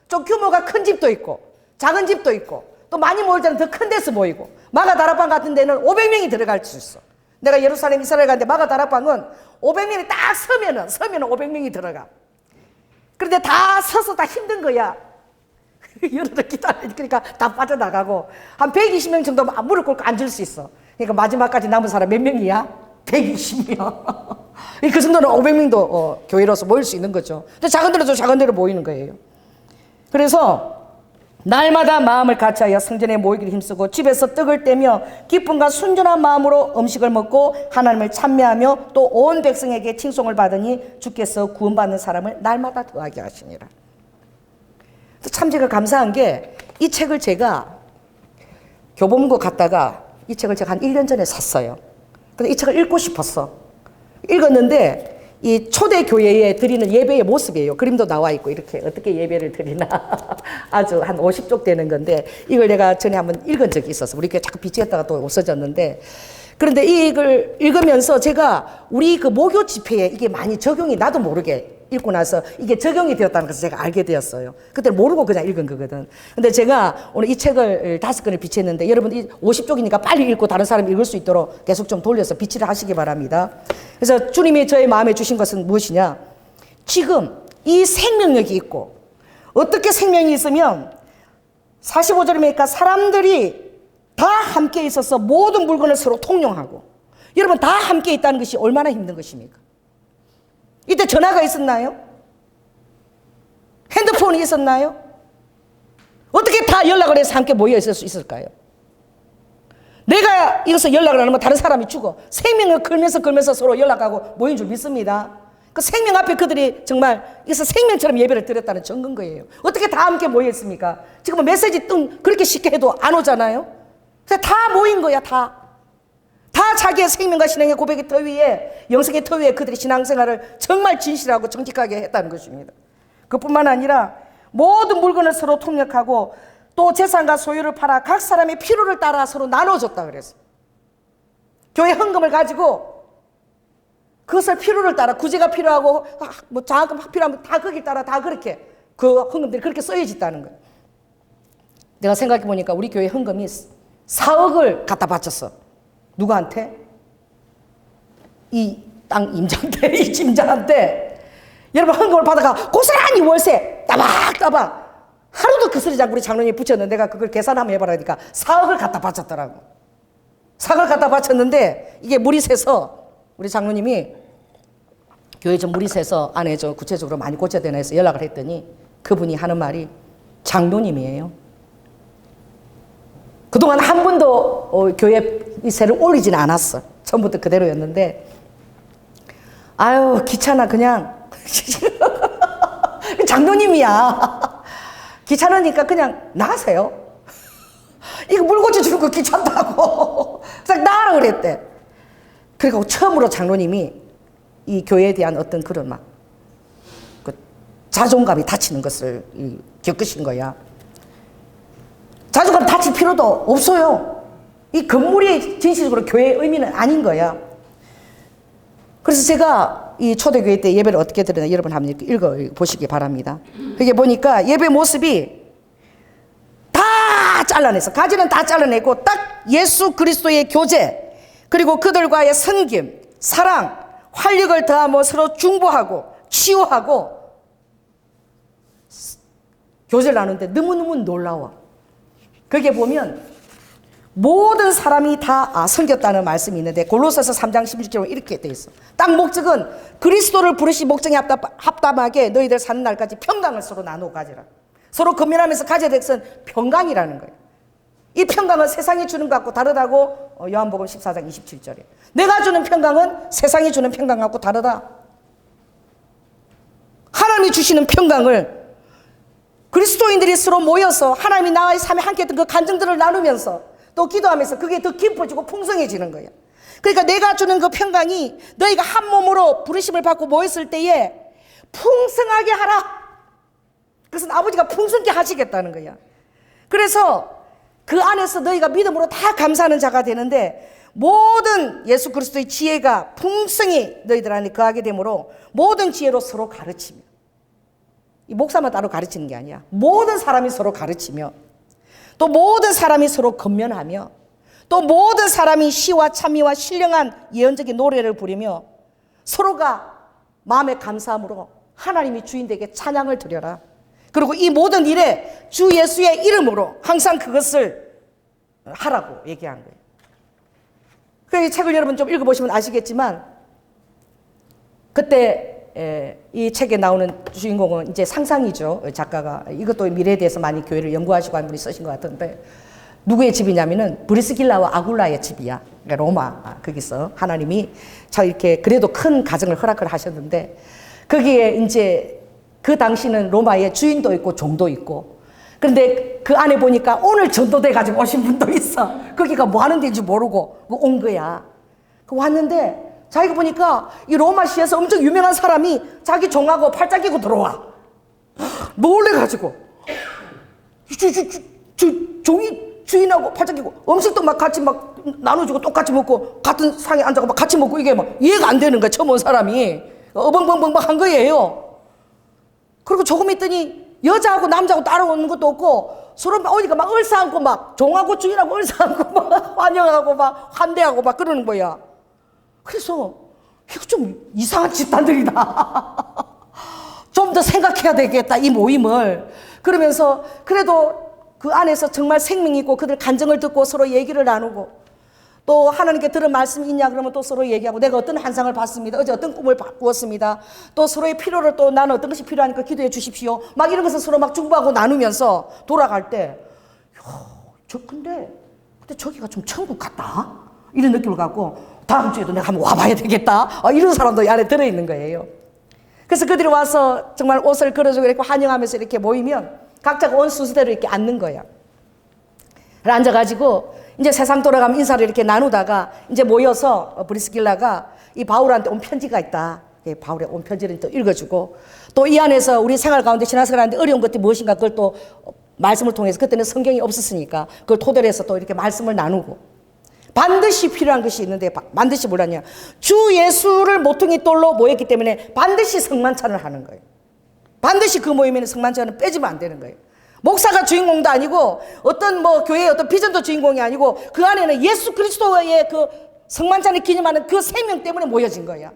좀 규모가 큰 집도 있고 작은 집도 있고 또 많이 모일 때는 더 큰 데서 모이고, 마가 다락방 같은 데는 500명이 들어갈 수 있어. 내가 예루살렘 이스라엘 갔는데 마가 다락방은 500명이 딱 서면은 500명이 들어가. 그런데 다 서서 다 힘든 거야. 열흘을 기다리니까 다 빠져나가고, 한 120명 정도 무릎 꿇고 앉을 수 있어. 그러니까 마지막까지 남은 사람 몇 명이야? 120명. 그 정도는 500명도 교회로서 모일 수 있는 거죠. 근데 작은 데로 작은 데로 모이는 거예요. 그래서 날마다 마음을 같이하여 성전에 모이기를 힘쓰고 집에서 떡을 떼며 기쁨과 순전한 마음으로 음식을 먹고 하나님을 찬미하며 또 온 백성에게 칭송을 받으니 주께서 구원받는 사람을 날마다 더하게 하시니라. 참 제가 감사한 게, 이 책을 제가 교보문고 갔다가 이 책을 제가 한 1년 전에 샀어요. 근데 이 책을 읽고 싶었어. 읽었는데 이 초대 교회에 드리는 예배의 모습이에요. 그림도 나와 있고, 이렇게 어떻게 예배를 드리나. 아주 한 50쪽 되는 건데, 이걸 내가 전에 한번 읽은 적이 있었어. 우리 교회 자꾸 비치했다가 또 없어졌는데, 그런데 이걸 읽으면서 제가 우리 그 모교 집회에 이게 많이 적용이, 나도 모르게 읽고 나서 이게 적용이 되었다는 것을 제가 알게 되었어요. 그때 모르고 그냥 읽은 거거든. 근데 제가 오늘 이 책을 5권을 비치했는데, 여러분 이 50쪽이니까 빨리 읽고 다른 사람이 읽을 수 있도록 계속 좀 돌려서 비치를 하시기 바랍니다. 그래서 주님이 저의 마음에 주신 것은 무엇이냐? 지금 이 생명력이 있고, 어떻게 생명이 있으면 45절에 보니까 사람들이 다 함께 있어서 모든 물건을 서로 통용하고, 여러분 다 함께 있다는 것이 얼마나 힘든 것입니까? 이때 전화가 있었나요? 핸드폰이 있었나요? 어떻게 다 연락을 해서 함께 모여 있을 수 있을까요? 내가 이것을 연락을 안 하면 다른 사람이 죽어. 생명을 걸면서 서로 연락하고 모인 줄 믿습니다. 그 생명 앞에 그들이 정말 이것을 생명처럼 예배를 드렸다는 증거인 거예요. 어떻게 다 함께 모여 있습니까? 지금은 메시지 뜬 그렇게 쉽게 해도 안 오잖아요. 그래서 다 모인 거야. 다 자기의 생명과 신앙의 고백의 터 위에, 영성의 터 위에 그들이 신앙생활을 정말 진실하고 정직하게 했다는 것입니다. 그뿐만 아니라 모든 물건을 서로 통역하고, 또 재산과 소유를 팔아 각 사람의 필요를 따라 서로 나눠줬다 그랬어. 교회 헌금을 가지고 그것을 필요를 따라, 구제가 필요하고 뭐 장학금 필요하면 다 거기 따라 다 그렇게 그 헌금들이 그렇게 쓰여졌다는 거예요. 내가 생각해 보니까 우리 교회 헌금이 4억을 갖다 바쳤어. 누구한테? 이 땅 임자한테, 이 짐자한테. 여러분 헌금을 받아가 고스란히 월세 따박따박 하루도 그 소리 우리 장로님이 붙였는데, 내가 그걸 계산 한번 해보라니까 4억을 갖다 바쳤더라고. 4억을 갖다 바쳤는데 이게 물이 새서, 우리 장로님이 교회 좀 물이 새서 안에 저 구체적으로 많이 고쳐야 되나 해서 연락을 했더니 그분이 하는 말이 장로님이에요. 그동안 한 번도 교회 이 세를 올리지는 않았어. 처음부터 그대로였는데, 아유 귀찮아 그냥. 장로님이야. 귀찮으니까 그냥 나가세요. 이거 물 고쳐주는 거 귀찮다고. 그래서 나가라 그랬대. 그리고 처음으로 장로님이 이 교회에 대한 어떤 그런 막 그 자존감이 다치는 것을 겪으신 거야. 자존감 다칠 필요도 없어요. 이 건물이 진실적으로 교회의 의미는 아닌 거야. 그래서 제가 이 초대교회 때 예배를 어떻게 드리나 여러분 한번 읽어보시기 바랍니다. 그게 보니까 예배 모습이 다 잘라내서, 가지는 다 잘라내고 딱 예수 그리스도의 교제, 그리고 그들과의 섬김, 사랑, 활력을 더하며 서로 중보하고 치유하고 교제를 나누는데 너무너무 놀라워. 거기에 보면 모든 사람이 다 섬겼다는 말씀이 있는데, 골로새서 3장 16절에 이렇게 돼 있어. 딱 목적은 그리스도를 부르신 목적에 합당하게 너희들 사는 날까지 평강을 서로 나누어 가지라. 서로 건면하면서 가져야 될 것은 평강이라는 거예요. 이 평강은 세상이 주는 것과 다르다고 요한복음 14장 27절에. 내가 주는 평강은 세상이 주는 평강과 다르다. 하나님이 주시는 평강을 그리스도인들이 서로 모여서 하나님이 나와의 삶에 함께 했던 그 간증들을 나누면서 또 기도하면서 그게 더 깊어지고 풍성해지는 거예요. 그러니까 내가 주는 그 평강이 너희가 한 몸으로 부르심을 받고 모였을 때에 풍성하게 하라. 그것은 아버지가 풍성케 하시겠다는 거야. 그래서 그 안에서 너희가 믿음으로 다 감사하는 자가 되는데, 모든 예수 그리스도의 지혜가 풍성히 너희들 안에 거하게 되므로 모든 지혜로 서로 가르치며, 이 목사만 따로 가르치는 게 아니야. 모든 사람이 서로 가르치며 또 모든 사람이 서로 건면하며 또 모든 사람이 시와 찬미와 신령한 예언적인 노래를 부르며 서로가 마음의 감사함으로 하나님이 주인에게 찬양을 드려라. 그리고 이 모든 일에 주 예수의 이름으로 항상 그것을 하라고 얘기한 거예요. 그 책을 여러분 좀 읽어보시면 아시겠지만 그때 이 책에 나오는 주인공은 이제 상상이죠. 작가가 이것도 미래에 대해서 많이 교회를 연구하시고 한 분이 쓰신 것 같은데 누구의 집이냐면은 브리스길라와 아굴라의 집이야. 그러니까 로마 거기서 하나님이 자 이렇게 그래도 큰 가정을 허락을 하셨는데 거기에 이제 그 당시는 로마에 주인도 있고 종도 있고 그런데 그 안에 보니까 오늘 전도돼 가지고 오신 분도 있어. 거기가 뭐 하는 데인지 모르고 온 거야. 왔는데 자기가 보니까 이 로마시에서 엄청 유명한 사람이 자기 종하고 팔짱 끼고 들어와. 놀래가지고 종이 주인하고 팔짱 끼고 음식도 막 같이 막 나눠주고 똑같이 먹고 같은 상에 앉아서 막 같이 먹고 이게 막 이해가 안 되는 거야. 처음 온 사람이 어벙벙벙벙 한 거예요. 그리고 조금 있더니 여자하고 남자하고 따라오는 것도 없고 서로 막 오니까 막 얼싸안고 막 종하고 주인하고 얼싸안고 막 환영하고 막 환대하고 막 그러는 거야. 그래서 이거 좀 이상한 집단들이다. 좀 더 생각해야 되겠다 이 모임을. 그러면서 그래도 그 안에서 정말 생명이 있고 그들 간증을 듣고 서로 얘기를 나누고 또 하나님께 들은 말씀이 있냐 그러면 또 서로 얘기하고 내가 어떤 환상을 봤습니다. 어제 어떤 꿈을 꾸었습니다. 또 서로의 필요를 또 나는 어떤 것이 필요하니까 기도해 주십시오. 막 이런 것을 서로 막 중보하고 나누면서 돌아갈 때 근데 저기가 좀 천국 같다 이런 느낌을 갖고 다음 주에도 내가 한번 와봐야 되겠다 이런 사람도 이 안에 들어있는 거예요. 그래서 그들이 와서 정말 옷을 걸어주고 이렇게 환영하면서 이렇게 모이면 각자가 온 순서대로 이렇게 앉는 거야. 앉아가지고 이제 세상 돌아가면 인사를 이렇게 나누다가 이제 모여서 브리스길라가 이 바울한테 온 편지가 있다. 바울의 온 편지를 또 읽어주고 또 이 안에서 우리 생활 가운데 신앙생활 하는데 어려운 것들이 무엇인가 그걸 또 말씀을 통해서 그때는 성경이 없었으니까 그걸 토대로 해서 또 이렇게 말씀을 나누고 반드시 필요한 것이 있는데 반드시 뭐라냐 주 예수를 모퉁이 돌로 모였기 때문에 반드시 성만찬을 하는 거예요. 반드시 그 모임에는 성만찬은 빼지면 안 되는 거예요. 목사가 주인공도 아니고 어떤 뭐 교회의 어떤 비전도 주인공이 아니고 그 안에는 예수 그리스도의 그 성만찬을 기념하는 그 생명 때문에 모여진 거야.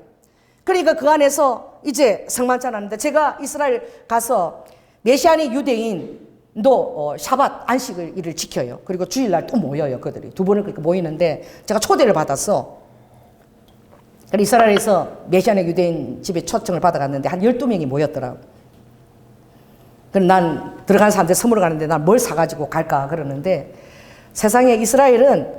그러니까 그 안에서 이제 성만찬 하는데 제가 이스라엘 가서 메시아니 유대인도 샤밧 안식일을 지켜요. 그리고 주일날 또 모여요. 그들이 두 번을 그렇게 모이는데 제가 초대를 받았어. 그래서 이스라엘에서 메시아니 유대인 집에 초청을 받아갔는데 한 12명이 모였더라고. 그럼 난 들어간 사람들 선물을 가는데 난 뭘 사가지고 갈까 그러는데 세상에 이스라엘은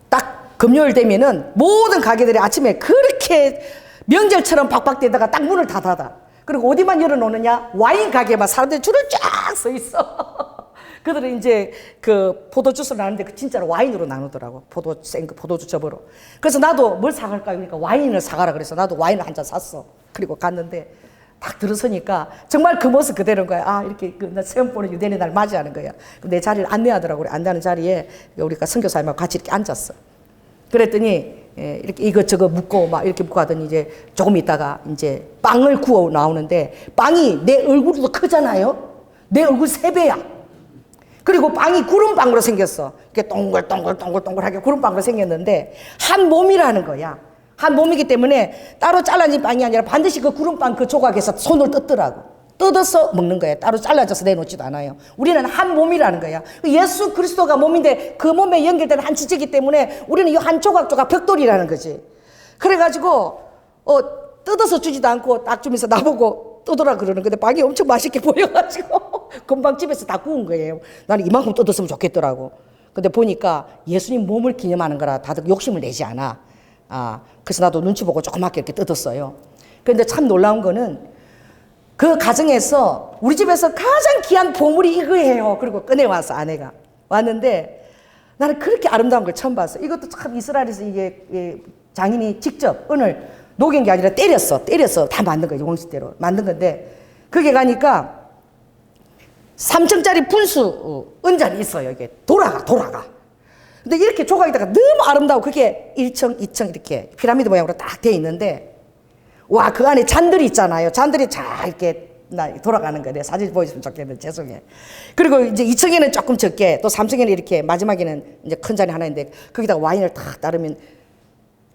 딱 금요일 되면은 모든 가게들이 아침에 그렇게 명절처럼 박박대다가 딱 문을 다 닫아. 그리고 어디만 열어놓느냐 와인 가게만 사람들이 줄을 쫙 서 있어. 그들은 이제 그 포도주스를 나누는데 그 진짜로 와인으로 나누더라고. 포도주 접으로. 그래서 나도 뭘 사갈까 그러니까 와인을 사가라 그래서 나도 와인을 한 잔 샀어. 그리고 갔는데 딱 들어서니까 정말 그 모습 그대로인 거야. 이렇게 나 처음 보는 유대인의 날 맞이하는 거야. 내 자리를 안내하더라고. 안내하는 자리에 우리가 선교사님하고 같이 이렇게 앉았어. 그랬더니 이렇게 이것저것 묻고 막 이렇게 묻고 하더니 이제 조금 있다가 이제 빵을 구워 나오는데 빵이 내 얼굴도 크잖아요. 내 얼굴 3배야. 그리고 빵이 구름빵으로 생겼어. 이렇게 동글동글동글동글하게 구름빵으로 생겼는데 한 몸이라는 거야. 한 몸이기 때문에 따로 잘라진 빵이 아니라 반드시 그 구름빵 그 조각에서 손을 뜯더라고. 뜯어서 먹는 거야. 따로 잘라져서 내놓지도 않아요. 우리는 한 몸이라는 거야. 예수 그리스도가 몸인데 그 몸에 연결된 한 지체이기 때문에 우리는 이 한 조각 벽돌이라는 거지. 그래가지고 뜯어서 주지도 않고 딱 주면서 나보고 뜯으라 그러는 건데 빵이 엄청 맛있게 보여가지고 금방 집에서 다 구운 거예요. 나는 이만큼 뜯었으면 좋겠더라고. 근데 보니까 예수님 몸을 기념하는 거라 다들 욕심을 내지 않아. 그래서 나도 눈치 보고 조그맣게 이렇게 뜯었어요. 그런데 참 놀라운 거는 그 가정에서 우리 집에서 가장 귀한 보물이 이거예요. 그리고 꺼내와서 아내가 왔는데 나는 그렇게 아름다운 걸 처음 봤어. 이것도 참 이스라엘에서 이게 장인이 직접 은을 녹인 게 아니라 때려서 다 만든 거예요. 원식대로 만든 건데 거기 가니까 3층짜리 분수 은잔이 있어요. 이게 돌아가. 근데 이렇게 조각에다가 너무 아름다워. 그게 1층, 2층 이렇게 피라미드 모양으로 딱 돼 있는데 와, 그 안에 잔들이 있잖아요. 잔들이 잘 이렇게 나 돌아가는 거예요. 내가 사진 보여주면 좋겠는데 죄송해. 그리고 이제 2층에는 조금 적게, 또 3층에는 이렇게 마지막에는 이제 큰 잔이 하나 있는데 거기다가 와인을 탁 따르면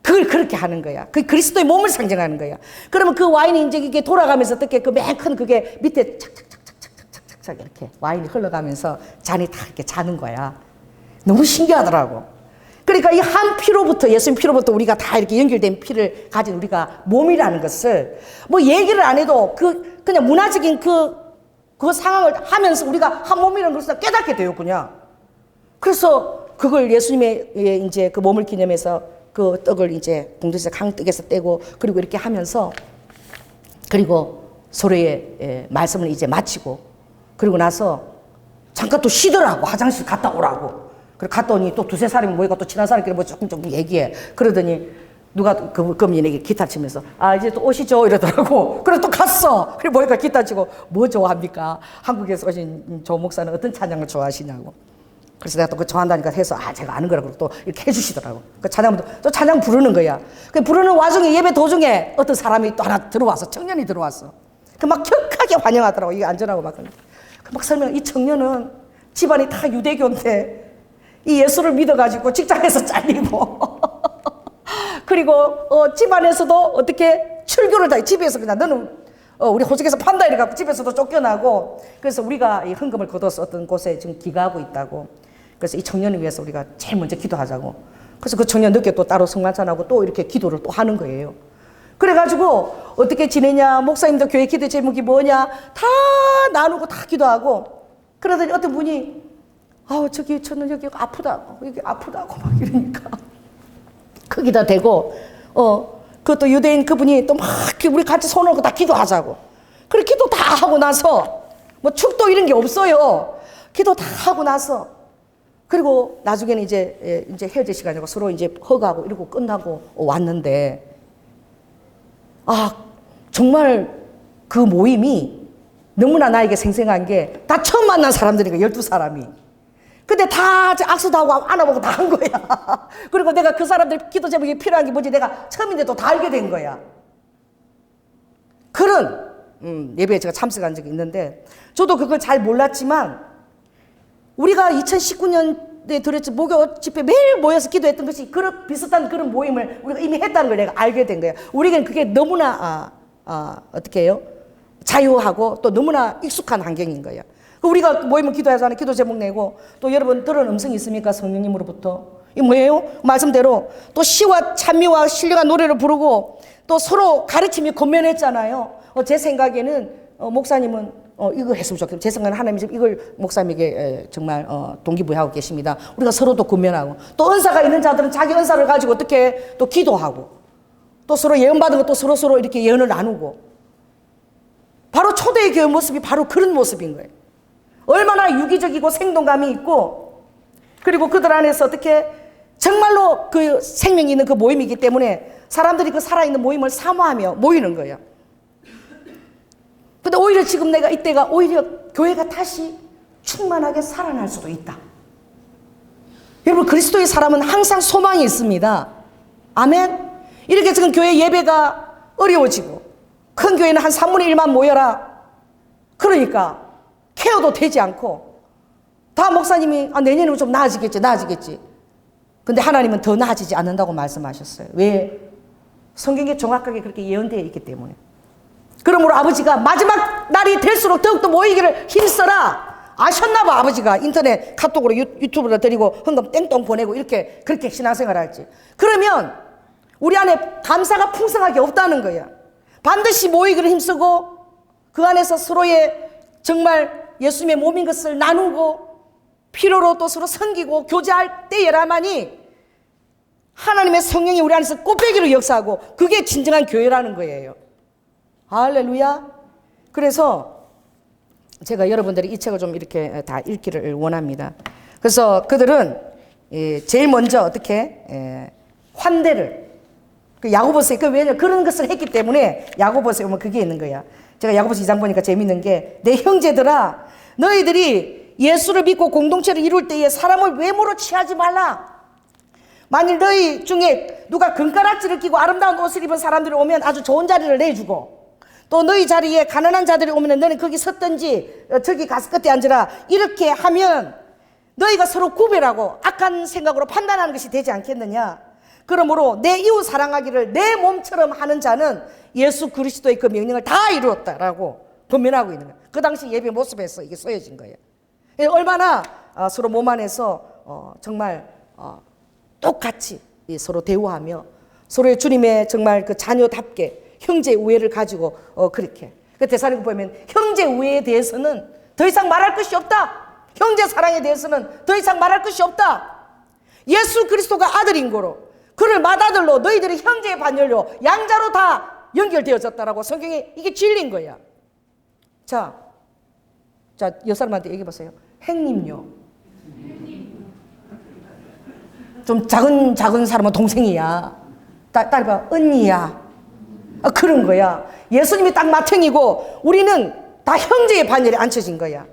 그걸 그렇게 하는 거야. 그 그리스도의 몸을 상징하는 거야. 그러면 그 와인이 이제 이게 돌아가면서 어떻게 그 맨 큰 그게 밑에 착착착착착착착 이렇게 와인이 흘러가면서 잔이 다 이렇게 자는 거야. 너무 신기하더라고. 그러니까 이 한 피로부터, 예수님 피로부터 우리가 다 이렇게 연결된 피를 가진 우리가 몸이라는 것을 뭐 얘기를 안 해도 그냥 문화적인 그 상황을 하면서 우리가 한 몸이라는 것을 깨닫게 돼요, 그냥. 그래서 그걸 예수님의 이제 그 몸을 기념해서 그 떡을 이제 공동체에서 강떡에서 떼고 그리고 이렇게 하면서 그리고 서로의 말씀을 이제 마치고 그리고 나서 잠깐 또 쉬더라고. 화장실 갔다 오라고. 그래 갔다 오니 또 두세 사람이 모이고 또 친한 사람끼리 뭐 조금 얘기해. 그러더니 누가 금연에게 기타 치면서 이제 또 오시죠 이러더라고. 그래서 또 갔어. 그래 보니까 기타 치고 뭐 좋아합니까? 한국에서 오신 조 목사는 어떤 찬양을 좋아하시냐고. 그래서 내가 또 그 좋아한다니까 해서 제가 아는 거라고 또 이렇게 해주시더라고. 그 찬양도 또 찬양 부르는 거야. 그 부르는 와중에 예배 도중에 어떤 사람이 또 하나 들어왔어. 청년이 들어왔어. 그 막 격하게 환영하더라고. 이게 안전하고 막 막 설명. 이 청년은 집안이 다 유대교인데 이 예수를 믿어가지고 직장에서 잘리고 그리고 집안에서도 어떻게 출교를 다 집에서 그냥 너는 우리 호적에서 판다 이래갖고 집에서도 쫓겨나고 그래서 우리가 이 헌금을 거둬서 어떤 곳에 지금 기가하고 있다고. 그래서 이 청년을 위해서 우리가 제일 먼저 기도하자고. 그래서 그 청년 늦게 또 따로 성만찬하고 또 이렇게 기도를 또 하는 거예요. 그래가지고 어떻게 지내냐, 목사님도 교회 기도 제목이 뭐냐 다 나누고 다 기도하고 그러더니 어떤 분이 저는 여기 아프다고 여기 아프다고 막 이러니까 거기다 대고 그것도 유대인 그분이 또 막 우리 같이 손을 얹고 다 기도하자고. 그래 기도 다 하고 나서 뭐 축도 이런 게 없어요. 기도 다 하고 나서 그리고 나중에는 이제 헤어질 시간이고 서로 이제 허가하고 이러고 끝나고 왔는데 정말 그 모임이 너무나 나에게 생생한 게 다 처음 만난 사람들이니까 12사람이. 근데 다 악수도 하고 안아보고 다 한 거야. 그리고 내가 그 사람들 기도 제목이 필요한 게 뭔지 내가 처음인데도 다 알게 된 거야. 그런 예배에 제가 참석한 적이 있는데 저도 그걸 잘 몰랐지만 우리가 2019년에 들었지 목요 집회 매일 모여서 기도했던 것이 그런 비슷한 그런 모임을 우리가 이미 했다는 걸 내가 알게 된 거야. 우리에겐 그게 너무나 어떻게 해요? 자유하고 또 너무나 익숙한 환경인 거야. 우리가 모임을 기도해서 하는 기도 제목 내고 또 여러분 들은 음성이 있습니까? 성령님으로부터. 이 뭐예요? 말씀대로 또 시와 찬미와 신령한 노래를 부르고 또 서로 가르치며 권면했잖아요. 제 생각에는 목사님은 이거 했으면 좋겠어요. 제 생각에는 하나님이 지금 이걸 목사님에게 정말 동기부여하고 계십니다. 우리가 서로도 권면하고 또 은사가 있는 자들은 자기 은사를 가지고 어떻게 또 기도하고 또 서로 예언 받은 것도 서로 이렇게 예언을 나누고 바로 초대의 교회 모습이 바로 그런 모습인 거예요. 얼마나 유기적이고 생동감이 있고 그리고 그들 안에서 어떻게 정말로 그 생명이 있는 그 모임이기 때문에 사람들이 그 살아있는 모임을 사모하며 모이는 거예요. 근데 오히려 지금 내가 이때가 오히려 교회가 다시 충만하게 살아날 수도 있다. 여러분 그리스도의 사람은 항상 소망이 있습니다. 아멘. 이렇게 지금 교회 예배가 어려워지고 큰 교회는 한 3분의 1만 모여라. 그러니까 케어도 되지 않고 다 목사님이 내년에는 좀 나아지겠지. 근데 하나님은 더 나아지지 않는다고 말씀하셨어요. 왜? 성경에 정확하게 그렇게 예언되어 있기 때문에. 그러므로 아버지가 마지막 날이 될수록 더욱더 모이기를 힘써라. 아셨나 봐. 아버지가 인터넷 카톡으로 유튜브로 드리고 헌금 땡땡 보내고 이렇게 그렇게 신앙생활을 할지. 그러면 우리 안에 감사가 풍성하게 없다는 거야. 반드시 모이기를 힘쓰고 그 안에서 서로의 정말 예수님의 몸인 것을 나누고 필요로 또 서로 섬기고 교제할 때에라만이 하나님의 성령이 우리 안에서 꽃배기로 역사하고 그게 진정한 교회라는 거예요. 할렐루야. 그래서 제가 여러분들이 이 책을 좀 이렇게 다 읽기를 원합니다. 그래서 그들은 제일 먼저 어떻게 환대를 야고보서에 왜냐 그런 것을 했기 때문에 야고보서에 오면 그게 있는 거야. 제가 야고보서 2장 보니까 재밌는 게 내 형제들아 너희들이 예수를 믿고 공동체를 이룰 때에 사람을 외모로 취하지 말라. 만일 너희 중에 누가 금가락지를 끼고 아름다운 옷을 입은 사람들이 오면 아주 좋은 자리를 내주고 또 너희 자리에 가난한 자들이 오면 너는 거기 섰든지 저기 가서 끝에 앉으라. 이렇게 하면 너희가 서로 구별하고 악한 생각으로 판단하는 것이 되지 않겠느냐. 그러므로 내 이웃 사랑하기를 내 몸처럼 하는 자는 예수 그리스도의 그 명령을 다 이루었다라고 권면하고 있는 거예요. 그 당시 예배 모습에서 이게 쓰여진 거예요. 얼마나 서로 몸 안에서 정말 똑같이 서로 대우하며 서로의 주님의 정말 그 자녀답게 형제 우애를 가지고 그렇게 그 대사님 보면 형제 우애에 대해서는 더 이상 말할 것이 없다. 형제 사랑에 대해서는 더 이상 말할 것이 없다. 예수 그리스도가 아들인 거로 그를 맏아들로 너희들이 형제의 반열로 양자로 다 연결되어졌다라고 성경에 이게 진리인 거야. 자, 여 사람한테 얘기해 보세요. 행님요. 좀 작은 사람은 동생이야. 딸이 봐, 언니야. 그런 거야. 예수님이 딱 맏형이고 우리는 다 형제의 반열에 앉혀진 거야.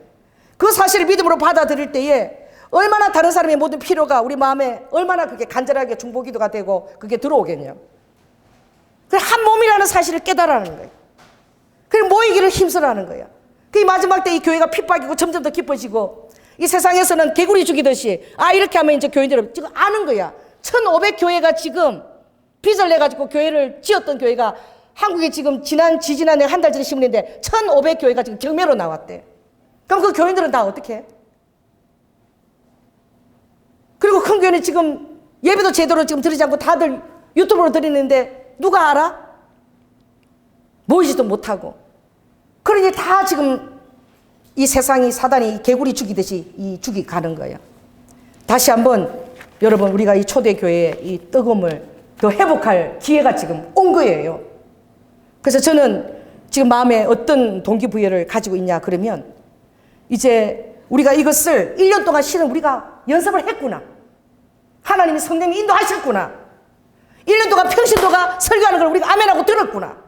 그 사실을 믿음으로 받아들일 때에 얼마나 다른 사람의 모든 필요가 우리 마음에 얼마나 그게 간절하게 중보기도가 되고 그게 들어오겠냐. 한 몸이라는 사실을 깨달아라는 거예요. 그리고 모이기를 힘쓰라는 거야. 그 마지막 때 이 교회가 핍박이고 점점 더 깊어지고 이 세상에서는 개구리 죽이듯이 이렇게 하면 이제 교인들은 지금 아는 거야. 1500교회가 지금 빚을 내가지고 교회를 지었던 교회가 한국에 지금 지지난해 한 달 전에 신문인데 1500교회가 지금 경매로 나왔대. 그럼 그 교인들은 다 어떻게 해? 그리고 큰 교회는 지금 예배도 제대로 지금 드리지 않고 다들 유튜브로 드리는데 누가 알아? 모이지도 못하고. 그러니 다 지금 이 세상이 사단이 개구리 죽이듯이 이 죽이 가는 거예요. 다시 한번 여러분 우리가 이 초대교회의 이 뜨거움을 더 회복할 기회가 지금 온 거예요. 그래서 저는 지금 마음에 어떤 동기부여를 가지고 있냐 그러면 이제 우리가 이것을 1년 동안 실은 우리가 연습을 했구나. 하나님이 성령이 인도하셨구나. 1년 동안 평신도가 설교하는 걸 우리가 아멘하고 들었구나.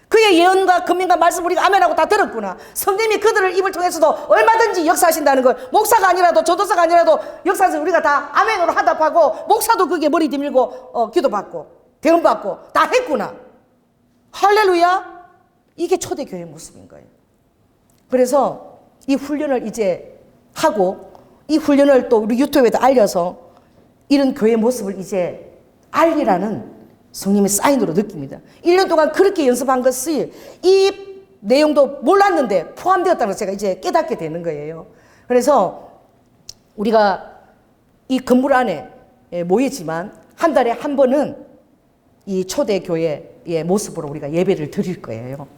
그의 예언과 금민과 말씀 우리가 아멘하고 다 들었구나. 성령이 그들을 입을 통해서도 얼마든지 역사하신다는 걸 목사가 아니라도 전도사가 아니라도 역사에서 우리가 다 아멘으로 하답하고 목사도 그게 머리 디밀고 기도받고 대응받고 다 했구나. 할렐루야. 이게 초대교회의 모습인 거예요. 그래서 이 훈련을 이제 하고 이 훈련을 또 우리 유튜브에도 알려서 이런 교회의 모습을 이제 알리라는 성령의 사인으로 느낍니다. 1년 동안 그렇게 연습한 것이 이 내용도 몰랐는데 포함되었다는 걸 제가 이제 깨닫게 되는 거예요. 그래서 우리가 이 건물 안에 모이지만 한 달에 한 번은 이 초대교회의 모습으로 우리가 예배를 드릴 거예요.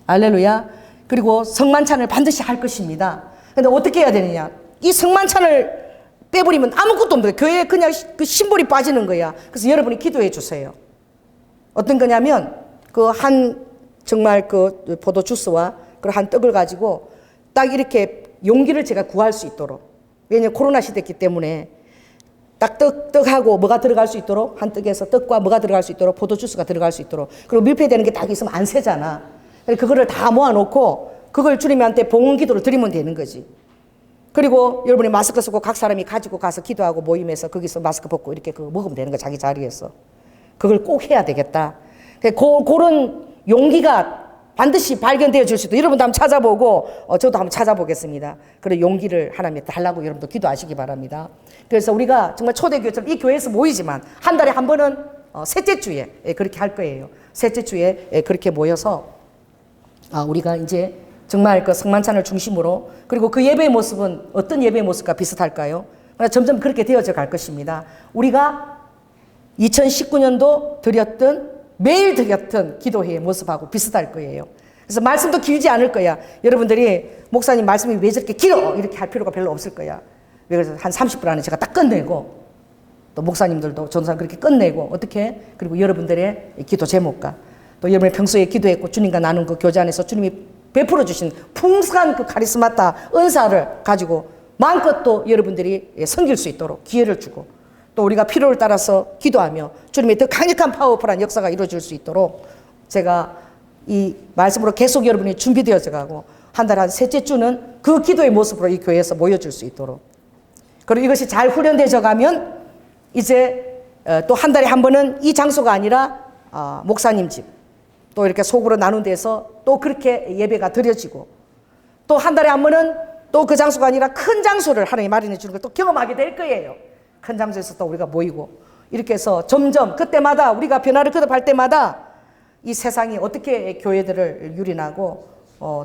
할렐루야. 그리고 성만찬을 반드시 할 것입니다. 근데 어떻게 해야 되느냐? 이 성만찬을 빼버리면 아무것도 없는 거야. 교회에 그냥 그 심볼이 빠지는 거야. 그래서 여러분이 기도해 주세요. 어떤 거냐면 정말 그 포도 주스와 그 한 떡을 가지고 딱 이렇게 용기를 제가 구할 수 있도록. 왜냐면 코로나 시대이기 때문에 딱 떡하고 뭐가 들어갈 수 있도록 한 떡에서 떡과 뭐가 들어갈 수 있도록 포도 주스가 들어갈 수 있도록. 그리고 밀폐되는 게 딱 있으면 안 새잖아. 그거를 다 모아놓고 그걸 주님한테 봉헌 기도를 드리면 되는 거지. 그리고 여러분이 마스크 쓰고 각 사람이 가지고 가서 기도하고 모임에서 거기서 마스크 벗고 이렇게 그거 먹으면 되는 거야. 자기 자리에서. 그걸 꼭 해야 되겠다. 그런 용기가 반드시 발견되어 줄 수도. 여러분도 한번 찾아보고 저도 한번 찾아보겠습니다. 그런 용기를 하나님께 달라고 여러분도 기도하시기 바랍니다. 그래서 우리가 정말 초대교회처럼 이 교회에서 모이지만 한 달에 한 번은 셋째 주에 그렇게 할 거예요. 셋째 주에 그렇게 모여서 우리가 이제 정말 그 성만찬을 중심으로 그리고 그 예배의 모습은 어떤 예배의 모습과 비슷할까요? 점점 그렇게 되어져 갈 것입니다. 우리가 2019년도 매일 드렸던 기도회의 모습하고 비슷할 거예요. 그래서 말씀도 길지 않을 거야. 여러분들이 목사님 말씀이 왜 저렇게 길어? 이렇게 할 필요가 별로 없을 거야. 그래서 한 30분 안에 제가 딱 끝내고 또 목사님들도 전도사님 그렇게 끝내고 어떻게 그리고 여러분들의 기도 제목과 또 여러분이 평소에 기도했고 주님과 나눈 그 교제 안에서 주님이 베풀어 주신 풍성한 그 카리스마타 은사를 가지고 마음껏 또 여러분들이 섬길 수 있도록 기회를 주고 또 우리가 필요를 따라서 기도하며 주님의 더 강력한 파워풀한 역사가 이루어질 수 있도록 제가 이 말씀으로 계속 여러분이 준비되어져 가고 한 달 한 셋째 주는 그 기도의 모습으로 이 교회에서 모여줄 수 있도록 그리고 이것이 잘 훈련되어 가면 이제 또 한 달에 한 번은 이 장소가 아니라 목사님 집 또 이렇게 속으로 나눈 데서 또 그렇게 예배가 드려지고, 또 한 달에 한 번은 또 그 장소가 아니라 큰 장소를 하나님이 마련해 주는 걸 또 경험하게 될 거예요. 큰 장소에서 또 우리가 모이고, 이렇게 해서 점점 그때마다 우리가 변화를 거듭할 때마다 이 세상이 어떻게 교회들을 유린하고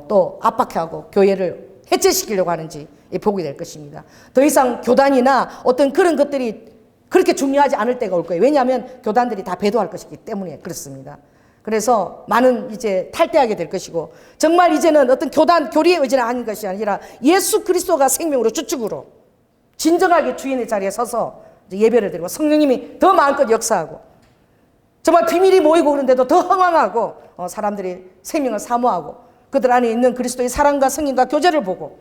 또 압박하고 교회를 해체시키려고 하는지 보게 될 것입니다. 더 이상 교단이나 어떤 그런 것들이 그렇게 중요하지 않을 때가 올 거예요. 왜냐하면 교단들이 다 배도할 것이기 때문에 그렇습니다. 그래서 많은 이제 탈퇴하게 될 것이고, 정말 이제는 어떤 교단, 교리의 의지는 아닌 것이 아니라 예수 그리스도가 생명으로 주축으로 진정하게 주인의 자리에 서서 예배를 드리고, 성령님이 더 마음껏 역사하고, 정말 비밀이 모이고 그런데도 더 흥황하고, 사람들이 생명을 사모하고 그들 안에 있는 그리스도의 사랑과 성령과 교제를 보고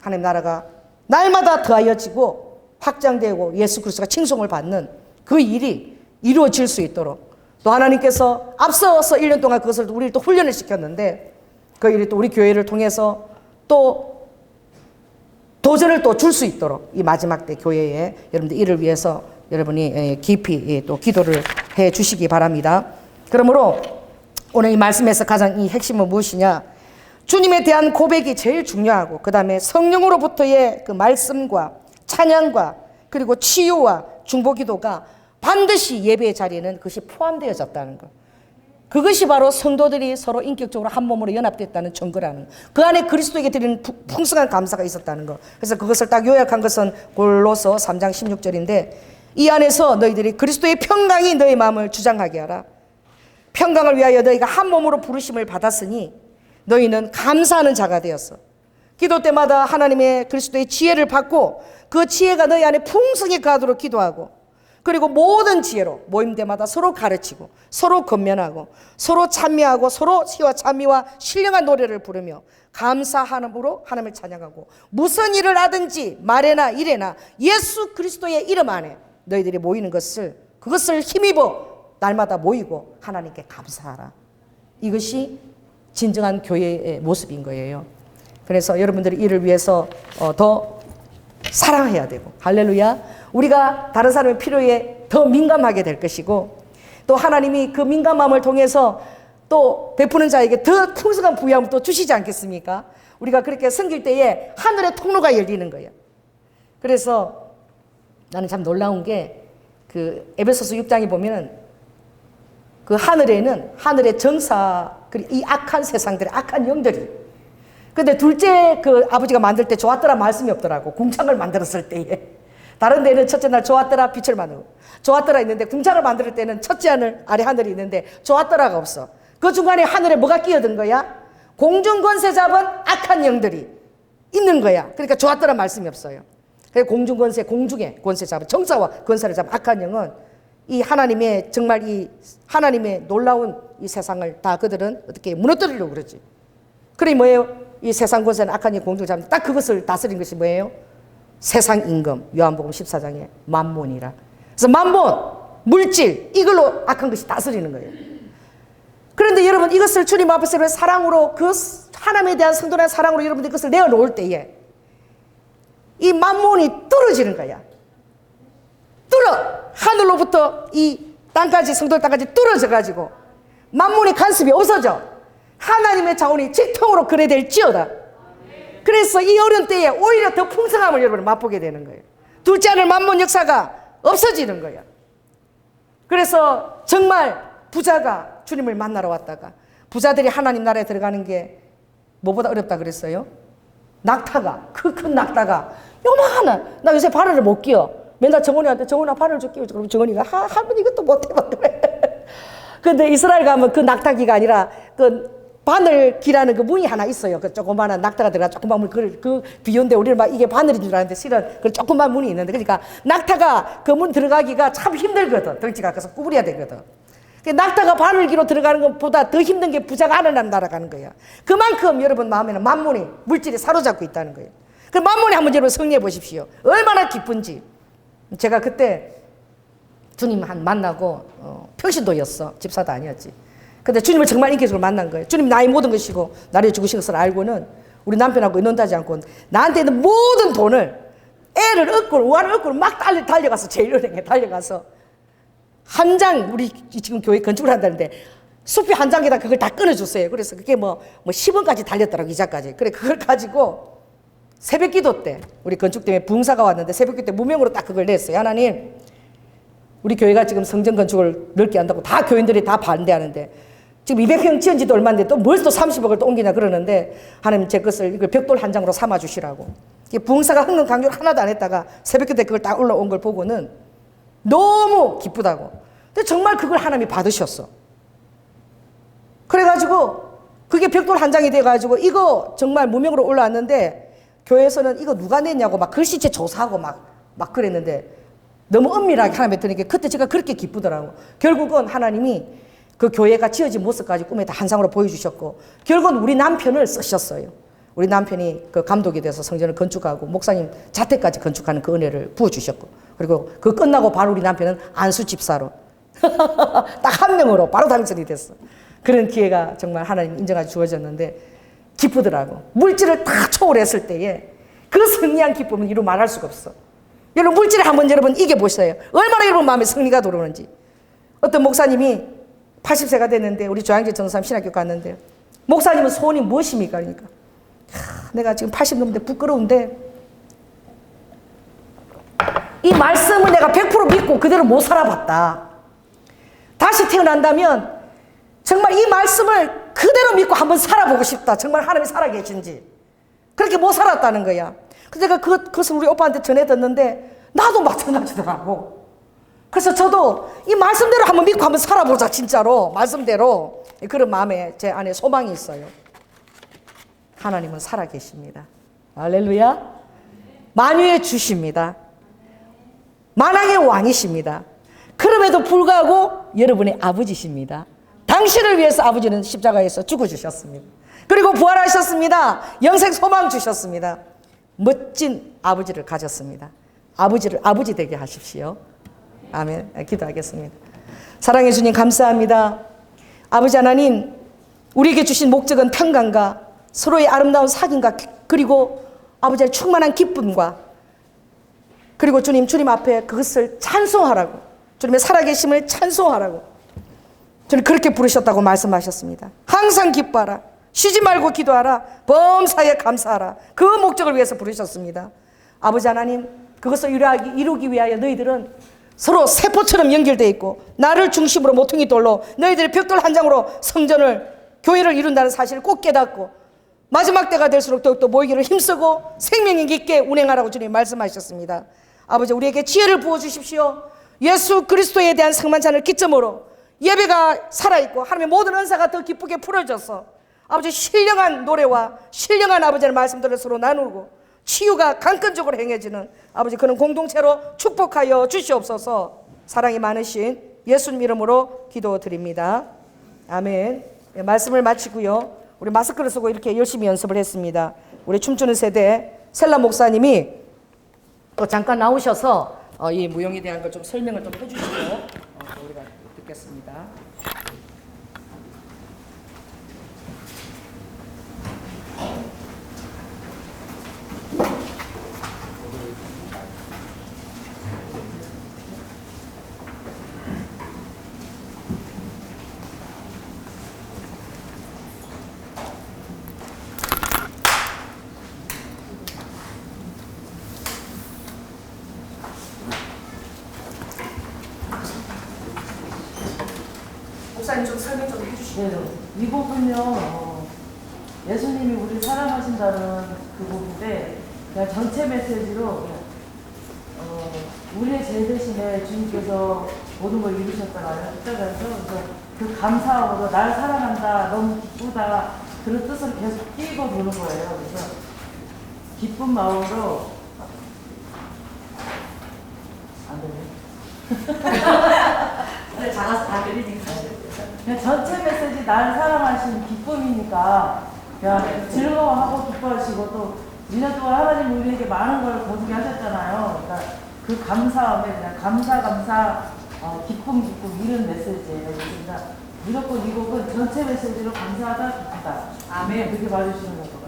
하나님 나라가 날마다 더하여지고 확장되고 예수 그리스도가 칭송을 받는 그 일이 이루어질 수 있도록, 또 하나님께서 앞서서 1년 동안 그것을 우리를 또 훈련을 시켰는데, 그 일이 또 우리 교회를 통해서 또 도전을 또 줄 수 있도록 이 마지막 때 교회에 여러분들 이를 위해서 여러분이 깊이 또 기도를 해 주시기 바랍니다. 그러므로 오늘 이 말씀에서 가장 이 핵심은 무엇이냐? 주님에 대한 고백이 제일 중요하고, 그 다음에 성령으로부터의 그 말씀과 찬양과 그리고 치유와 중보기도가 반드시 예배의 자리에는 그것이 포함되어졌다는 것. 그것이 바로 성도들이 서로 인격적으로 한 몸으로 연합됐다는 증거라는 것. 그 안에 그리스도에게 드리는 풍성한 감사가 있었다는 것. 그래서 그것을 딱 요약한 것은 골로서 3장 16절인데, 이 안에서 너희들이 그리스도의 평강이 너희 마음을 주장하게 하라. 평강을 위하여 너희가 한 몸으로 부르심을 받았으니 너희는 감사하는 자가 되었어. 기도 때마다 하나님의 그리스도의 지혜를 받고 그 지혜가 너희 안에 풍성히 가도록 기도하고, 그리고 모든 지혜로 모임 때마다 서로 가르치고 서로 건면하고 서로 찬미하고 서로 시와 찬미와 신령한 노래를 부르며 감사함으로 하나님을 찬양하고, 무슨 일을 하든지 말에나 일에나 예수 그리스도의 이름 안에 너희들이 모이는 것을, 그것을 힘입어 날마다 모이고 하나님께 감사하라. 이것이 진정한 교회의 모습인 거예요. 그래서 여러분들이 이를 위해서 더 사랑해야 되고, 할렐루야, 우리가 다른 사람의 필요에 더 민감하게 될 것이고, 또 하나님이 그 민감함을 통해서 또 베푸는 자에게 더 풍성한 부여함을 또 주시지 않겠습니까? 우리가 그렇게 섬길 때에 하늘의 통로가 열리는 거예요. 그래서 나는 참 놀라운 게, 그 에베소서 6장에 보면은 그 하늘에는 하늘의 정사, 그리고 이 악한 세상들의 악한 영들이, 근데 둘째 그 아버지가 만들 때 좋았더라 말씀이 없더라고. 궁창을 만들었을 때에. 다른 데는 첫째 날 좋았더라 빛을 만들고 좋았더라 있는데, 궁창을 만들 때는 첫째 하늘 아래 하늘이 있는데 좋았더라가 없어. 그 중간에 하늘에 뭐가 끼어든 거야? 공중 권세 잡은 악한 영들이 있는 거야. 그러니까 좋았더라 말씀이 없어요. 그래서 공중 권세, 공중에 권세 잡은, 정사와 권세를 잡은 악한 영은 이 하나님의, 정말 이 하나님의 놀라운 이 세상을 다 그들은 어떻게 무너뜨리려고 그러지. 그래 뭐예요? 이 세상 권세는 악한 이 공중 잡는, 딱 그것을 다스린 것이 뭐예요? 세상 임금, 요한복음 14장에 만몬이라. 그래서 만몬, 물질, 이걸로 악한 것이 다스리는 거예요. 그런데 여러분, 이것을 주님 앞에서 사랑으로, 그 하나님에 대한 성도의 사랑으로 여러분들이 그것을 내어놓을 때에 이 만몬이 떨어지는 거야. 하늘로부터 이 땅까지, 성도 땅까지 뚫어져가지고 만몬의 간섭이 없어져. 하나님의 자원이 직통으로 그래 될지어다. 그래서 이 어려운 때에 오히려 더 풍성함을 여러분 맛보게 되는 거예요. 둘째 하늘 만몬 역사가 없어지는 거예요. 그래서 정말 부자가 주님을 만나러 왔다가, 부자들이 하나님 나라에 들어가는 게 뭐보다 어렵다 그랬어요? 낙타가, 그 큰 낙타가 요만한, 나 요새 바늘을 못 끼워. 맨날 정원이한테, 정원아 바늘 좀 끼워. 그럼 정원이가 할머니 이것도 못해. 근데 이스라엘 가면 그 낙타기가 아니라 그 바늘기라는 그 문이 하나 있어요. 그 조그마한 낙타가 들어가 조그만 문, 그 비운데 우리는 막 이게 바늘인 줄 알았는데 실은 그 조그만 문이 있는데, 그러니까 낙타가 그 문 들어가기가 참 힘들거든. 덩치가 커서 구부려야 되거든. 낙타가 바늘기로 들어가는 것보다 더 힘든 게 부자가 하늘나라 날아가는 거야. 그만큼 여러분 마음에는 만몬이, 물질이 사로잡고 있다는 거예요. 그 만몬이 한번 여러분 성리해 보십시오. 얼마나 기쁜지. 제가 그때 주님 만나고 평신도였어. 집사도 아니었지. 근데 주님을 정말 인격적으로 만난 거예요. 주님 나의 모든 것이고 나를 죽으신 것을 알고는 우리 남편하고 논다지 않고 나한테 있는 모든 돈을, 애를 얻고 우아를 얻고 막 달려가서 제일은행에 달려가서 한 장, 우리 지금 교회 건축을 한다는데 수표 한 장에다 그걸 다 끊어줬어요. 그래서 그게 뭐 10원까지 달렸더라고, 이자까지. 그래, 그걸 가지고 새벽 기도 때, 우리 건축 때문에 부흥사가 왔는데 새벽 기도 때 무명으로 딱 그걸 냈어요. 하나님, 우리 교회가 지금 성전 건축을 넓게 한다고 다 교인들이 다 반대하는데, 지금 200평 지은 지도 얼마인데 또 뭘 또 30억을 또 옮기냐 그러는데, 하나님 제 것을 이걸 벽돌 한 장으로 삼아 주시라고. 부흥사가 흥흥 강조를 하나도 안 했다가 새벽 기도 때 그걸 딱 올라온 걸 보고는 너무 기쁘다고. 근데 정말 그걸 하나님이 받으셨어. 그래가지고 그게 벽돌 한 장이 돼가지고 이거 정말 무명으로 올라왔는데, 교회에서는 이거 누가 냈냐고 막 글씨체 조사하고 막 그랬는데, 너무 은밀하게 하나님이 드리니까 그때 제가 그렇게 기쁘더라고. 결국은 하나님이 그 교회가 지어진 모습까지 꿈에 다 한상으로 보여주셨고, 결국은 우리 남편을 쓰셨어요. 우리 남편이 그 감독이 돼서 성전을 건축하고 목사님 자택까지 건축하는 그 은혜를 부어주셨고, 그리고 그 끝나고 바로 우리 남편은 안수 집사로 딱 한 명으로 바로 당선이 됐어. 그런 기회가 정말 하나님 인정하여 주어졌는데 기쁘더라고. 물질을 다 초월했을 때에 그 승리한 기쁨은 이루 말할 수가 없어. 여러분, 물질을 한번 여러분 이겨보세요. 얼마나 여러분 마음에 승리가 들어오는지. 어떤 목사님이 80세가 됐는데 우리 조양재 전도사님 신학교 갔는데, 목사님은 소원이 무엇입니까? 그러니까 내가 지금 80 넘는데 부끄러운데 이 말씀을 내가 100% 믿고 그대로 못 살아봤다. 다시 태어난다면 정말 이 말씀을 그대로 믿고 한번 살아보고 싶다. 정말 하나님이 살아계신지. 그렇게 못 살았다는 거야. 그래서 내가 그것을 우리 오빠한테 전해 듣는데 나도 마찬가지더라고. 그래서 저도 이 말씀대로 한번 믿고 한번 살아보자, 진짜로. 말씀대로. 그런 마음에 제 안에 소망이 있어요. 하나님은 살아계십니다. 할렐루야. 만유의 주십니다. 만왕의 왕이십니다. 그럼에도 불구하고 여러분의 아버지십니다. 당신을 위해서 아버지는 십자가에서 죽어주셨습니다. 그리고 부활하셨습니다. 영생 소망 주셨습니다. 멋진 아버지를 가졌습니다. 아버지 되게 하십시오. 아멘. 기도하겠습니다. 사랑해 주님 감사합니다. 아버지 하나님, 우리에게 주신 목적은 평강과 서로의 아름다운 사귐과, 그리고 아버지의 충만한 기쁨과, 그리고 주님 앞에 그것을 찬송하라고, 주님의 살아계심을 찬송하라고 주님 그렇게 부르셨다고 말씀하셨습니다. 항상 기뻐하라, 쉬지 말고 기도하라, 범사에 감사하라. 그 목적을 위해서 부르셨습니다. 아버지 하나님, 그것을 이루기 위하여 너희들은 서로 세포처럼 연결되어 있고, 나를 중심으로 모퉁이 돌로 너희들이 벽돌 한 장으로 성전을, 교회를 이룬다는 사실을 꼭 깨닫고 마지막 때가 될수록 더욱더 모이기를 힘쓰고 생명력 있게 운행하라고 주님 말씀하셨습니다. 아버지, 우리에게 지혜를 부어주십시오. 예수 그리스도에 대한 상만찬을 기점으로 예배가 살아있고 하나님의 모든 은사가 더 기쁘게 풀어져서 아버지 신령한 노래와 신령한 아버지의 말씀들을 서로 나누고 치유가 강건적으로 행해지는 아버지 그런 공동체로 축복하여 주시옵소서. 사랑이 많으신 예수님 이름으로 기도드립니다. 아멘. 네, 말씀을 마치고요. 우리 마스크를 쓰고 이렇게 열심히 연습을 했습니다. 우리 춤추는 세대 셀라 목사님이 또 잠깐 나오셔서 이 무용에 대한 걸 좀 설명을 좀 해주시고 우리가 듣겠습니다. 목사님 좀 설명 좀 해주시죠. 네, 이 곡은요, 예수님이 우리 사랑하신다는 그 곡인데, 그냥 전체 메시지로, 우리의 죄 대신에 주님께서 모든 걸 이루셨다가 그래서 그 감사함으로 날 사랑한다, 너무 기쁘다, 그런 뜻을 계속 띄고 도는 거예요. 그래서 기쁜 마음으로, 안 되네. 네, 작아서 다 들리니까. 그냥 전체 메시지 날 사랑하신 기쁨이니까 그냥 즐거워하고 기뻐하시고 또 1년 동안 하나님 우리에게 많은 걸 거두게 하셨잖아요. 그러니까 그 감사함에 그냥 감사 기쁨 이런 메시지예요. 그러니까 무조건 이 곡은 전체 메시지로 감사하다 기쁘다. 아멘. 그렇게 봐주시는 것 같아요.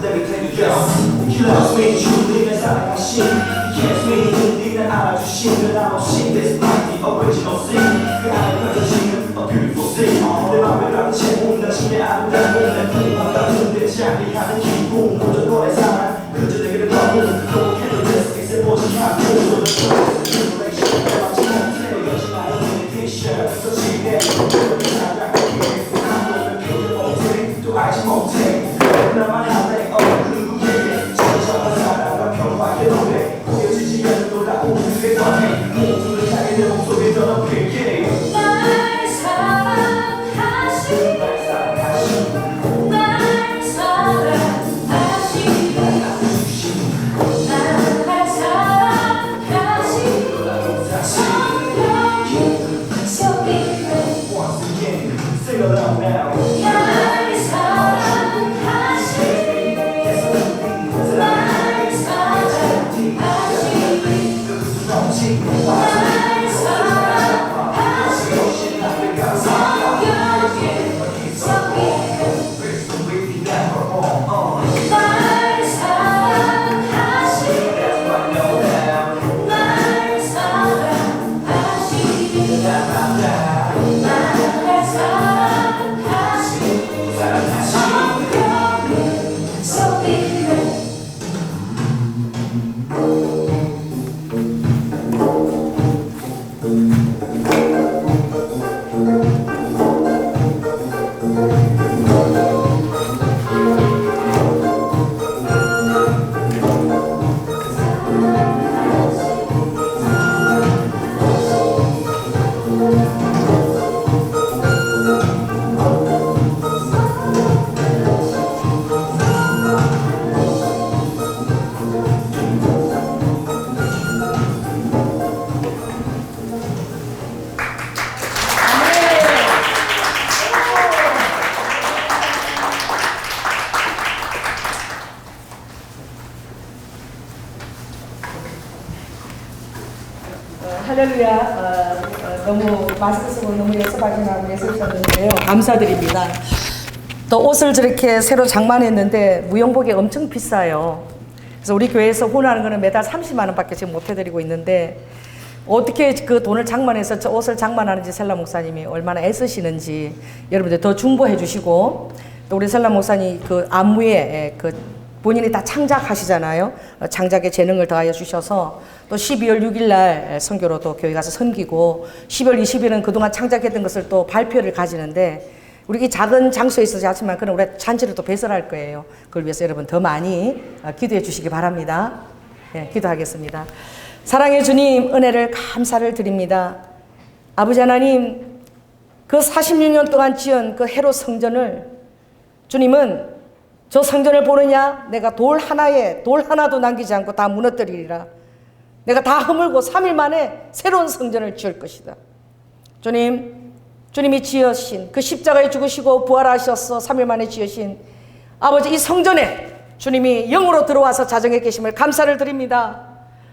Let me tell you this. You love me, truly, 내 사랑하신. Yes, me, 네가 알아주신 변함없이 This might be original sin. 그 안에 펼쳐지는 a beautiful scene. 내 맘을 감채 온다심에 아름다운 내 품만 따뜻해 자리하는 기분 모두 너의 사랑 그저 내게를 더욱 행복해도 됐어 이제 모질한 모든 generation 내 마지막 태어지 나의 meditation 그치 내 꿈을 살아가게 아무도 표현 못해 또 알지 못해 나만 할래 그리고 진정한 사랑과 평화의 노래 보여지지 않는 돌아오는 내 너의 모두를 향해 내 목소리 더 높게 날 사랑하시 할렐루야. 너무 마스크 쓰고 너무 예뻐하시나고 예쁘셨는데요. 감사드립니다. 또 옷을 저렇게 새로 장만했는데 무용복이 엄청 비싸요. 그래서 우리 교회에서 후원하는 거는 매달 30만 원밖에 지금 못 해드리고 있는데 어떻게 그 돈을 장만해서 저 옷을 장만하는지 셀라 목사님이 얼마나 애쓰시는지 여러분들 더 중보해 주시고 또 우리 셀라 목사님 그 안무에 그 본인이 다 창작하시잖아요. 창작에 재능을 더하여 주셔서 또 12월 6일 날 선교로도 교회 가서 섬기고 10월 20일은 그동안 창작했던 것을 또 발표를 가지는데 우리 이 작은 장소에 있어서 하지만 그런 우리 잔치를 또 배설할 거예요. 그걸 위해서 여러분 더 많이 기도해 주시기 바랍니다. 네, 기도하겠습니다. 사랑의 주님, 은혜를 감사를 드립니다. 아버지 하나님, 그 46년 동안 지은 그 헤롯 성전을 주님은 저 성전을 보느냐? 내가 돌 하나도 남기지 않고 다 무너뜨리리라. 내가 다 허물고 3일 만에 새로운 성전을 지을 것이다. 주님, 주님이 지으신 그 십자가에 죽으시고 부활하셔서 3일 만에 지으신 아버지 이 성전에 주님이 영으로 들어와서 자정해 계심을 감사를 드립니다.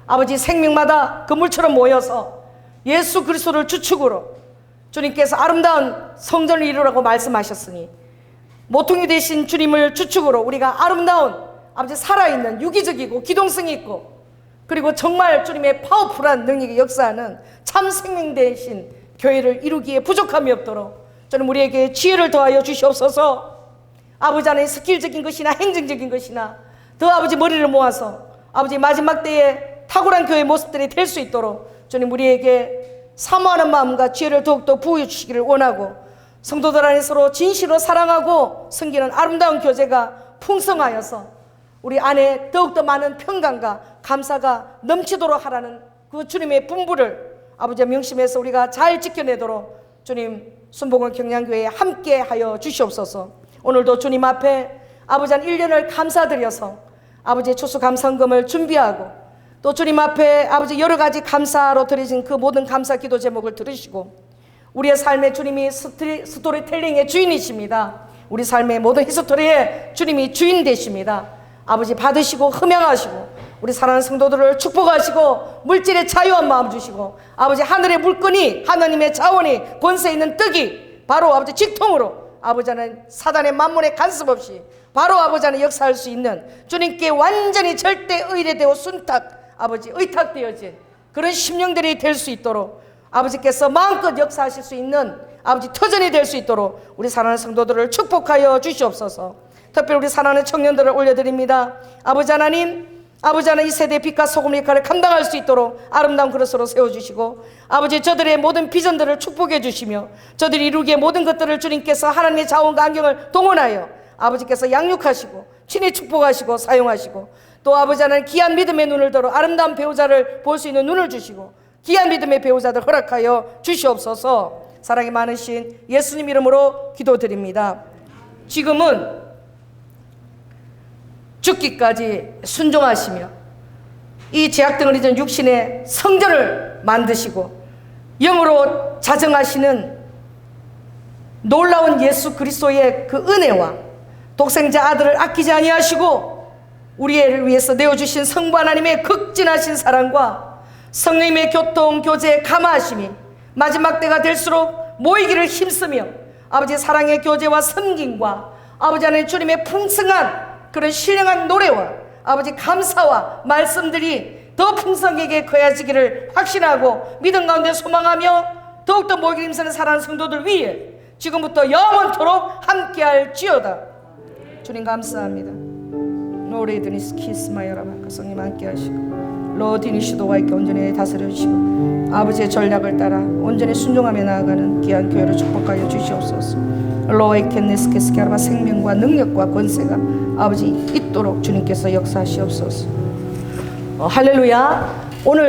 아버지 생명마다 그물처럼 모여서 예수 그리스도를 주축으로 주님께서 아름다운 성전을 이루라고 말씀하셨으니 모퉁이 되신 주님을 주축으로 우리가 아름다운 아버지 살아있는 유기적이고 기동성이 있고 그리고 정말 주님의 파워풀한 능력이 역사하는 참 생명 되신 교회를 이루기에 부족함이 없도록 저는 우리에게 지혜를 더하여 주시옵소서. 아버지 안에 스킬적인 것이나 행정적인 것이나 더 아버지 머리를 모아서 아버지 마지막 때에 탁월한 교회 모습들이 될 수 있도록 주님 우리에게 사모하는 마음과 지혜를 더욱더 부어해 주시기를 원하고 성도들 안에 서로 진실로 사랑하고 섬기는 아름다운 교제가 풍성하여서 우리 안에 더욱더 많은 평강과 감사가 넘치도록 하라는 그 주님의 분부를 아버지의 명심해서 우리가 잘 지켜내도록 주님 순복음 경량교회에 함께 하여 주시옵소서. 오늘도 주님 앞에 아버지 한 1년을 감사드려서 아버지의 추수감사금을 준비하고 또 주님 앞에 아버지 여러 가지 감사로 드려진 그 모든 감사 기도 제목을 들으시고 우리의 삶의 주님이 스토리텔링의 주인이십니다. 우리 삶의 모든 히스토리의 주님이 주인 되십니다. 아버지 받으시고 흠양하시고 우리 사랑하는 성도들을 축복하시고 물질의 자유한 마음 주시고 아버지 하늘의 물건이 하나님의 자원이 권세 있는 떡이 바로 아버지 직통으로 아버지 하나님 사단의 만문의 간섭 없이 바로 아버지 안에 역사할 수 있는 주님께 완전히 절대 의뢰되고 순탁 아버지 의탁되어진 그런 심령들이 될 수 있도록 아버지께서 마음껏 역사하실 수 있는 아버지 터전이 될 수 있도록 우리 사랑하는 성도들을 축복하여 주시옵소서. 특별히 우리 사랑하는 청년들을 올려드립니다. 아버지 하나님, 아버지 하나님 이 세대의 빛과 소금의 역할을 감당할 수 있도록 아름다운 그릇으로 세워주시고 아버지 저들의 모든 비전들을 축복해 주시며 저들이 이루기에 모든 것들을 주님께서 하나님의 자원과 안경을 동원하여 아버지께서 양육하시고 친히 축복하시고 사용하시고 또 아버지 하나님 귀한 믿음의 눈을 들어 아름다운 배우자를 볼 수 있는 눈을 주시고 귀한 믿음의 배우자들 허락하여 주시옵소서. 사랑이 많으신 예수님 이름으로 기도드립니다. 지금은 죽기까지 순종하시며 이 죄악등을 잊은 육신의 성전을 만드시고 영으로 자정하시는 놀라운 예수 그리스도의 그 은혜와 독생자 아들을 아끼지 아니하시고 우리를 위해서 내어주신 성부 하나님의 극진하신 사랑과 성령님의 교통 교제에 감화하심이 마지막 때가 될수록 모이기를 힘쓰며 아버지 사랑의 교제와 섬김과 아버지 하나님 주님의 풍성한 그런 신령한 노래와 아버지 감사와 말씀들이 더 풍성하게 거해지기를 확신하고 믿음 가운데 소망하며 더욱더 모이기를 힘쓰는 사랑하는 성도들 위해 지금부터 영원토록 함께할지어다. 주님 감사합니다. 노래드니스 키스마이라마카 성님 함께하시고 로디니시도와 있게 온전히 다스려 주시고 아버지의 전략을 따라 온전히 순종하며 나아가는 귀한 교회를 축복하여 주시옵소서. 로에켄네스케스케라마 생명과 능력과 권세가 아버지 있도록 주님께서 역사하시옵소서. 할렐루야. 오늘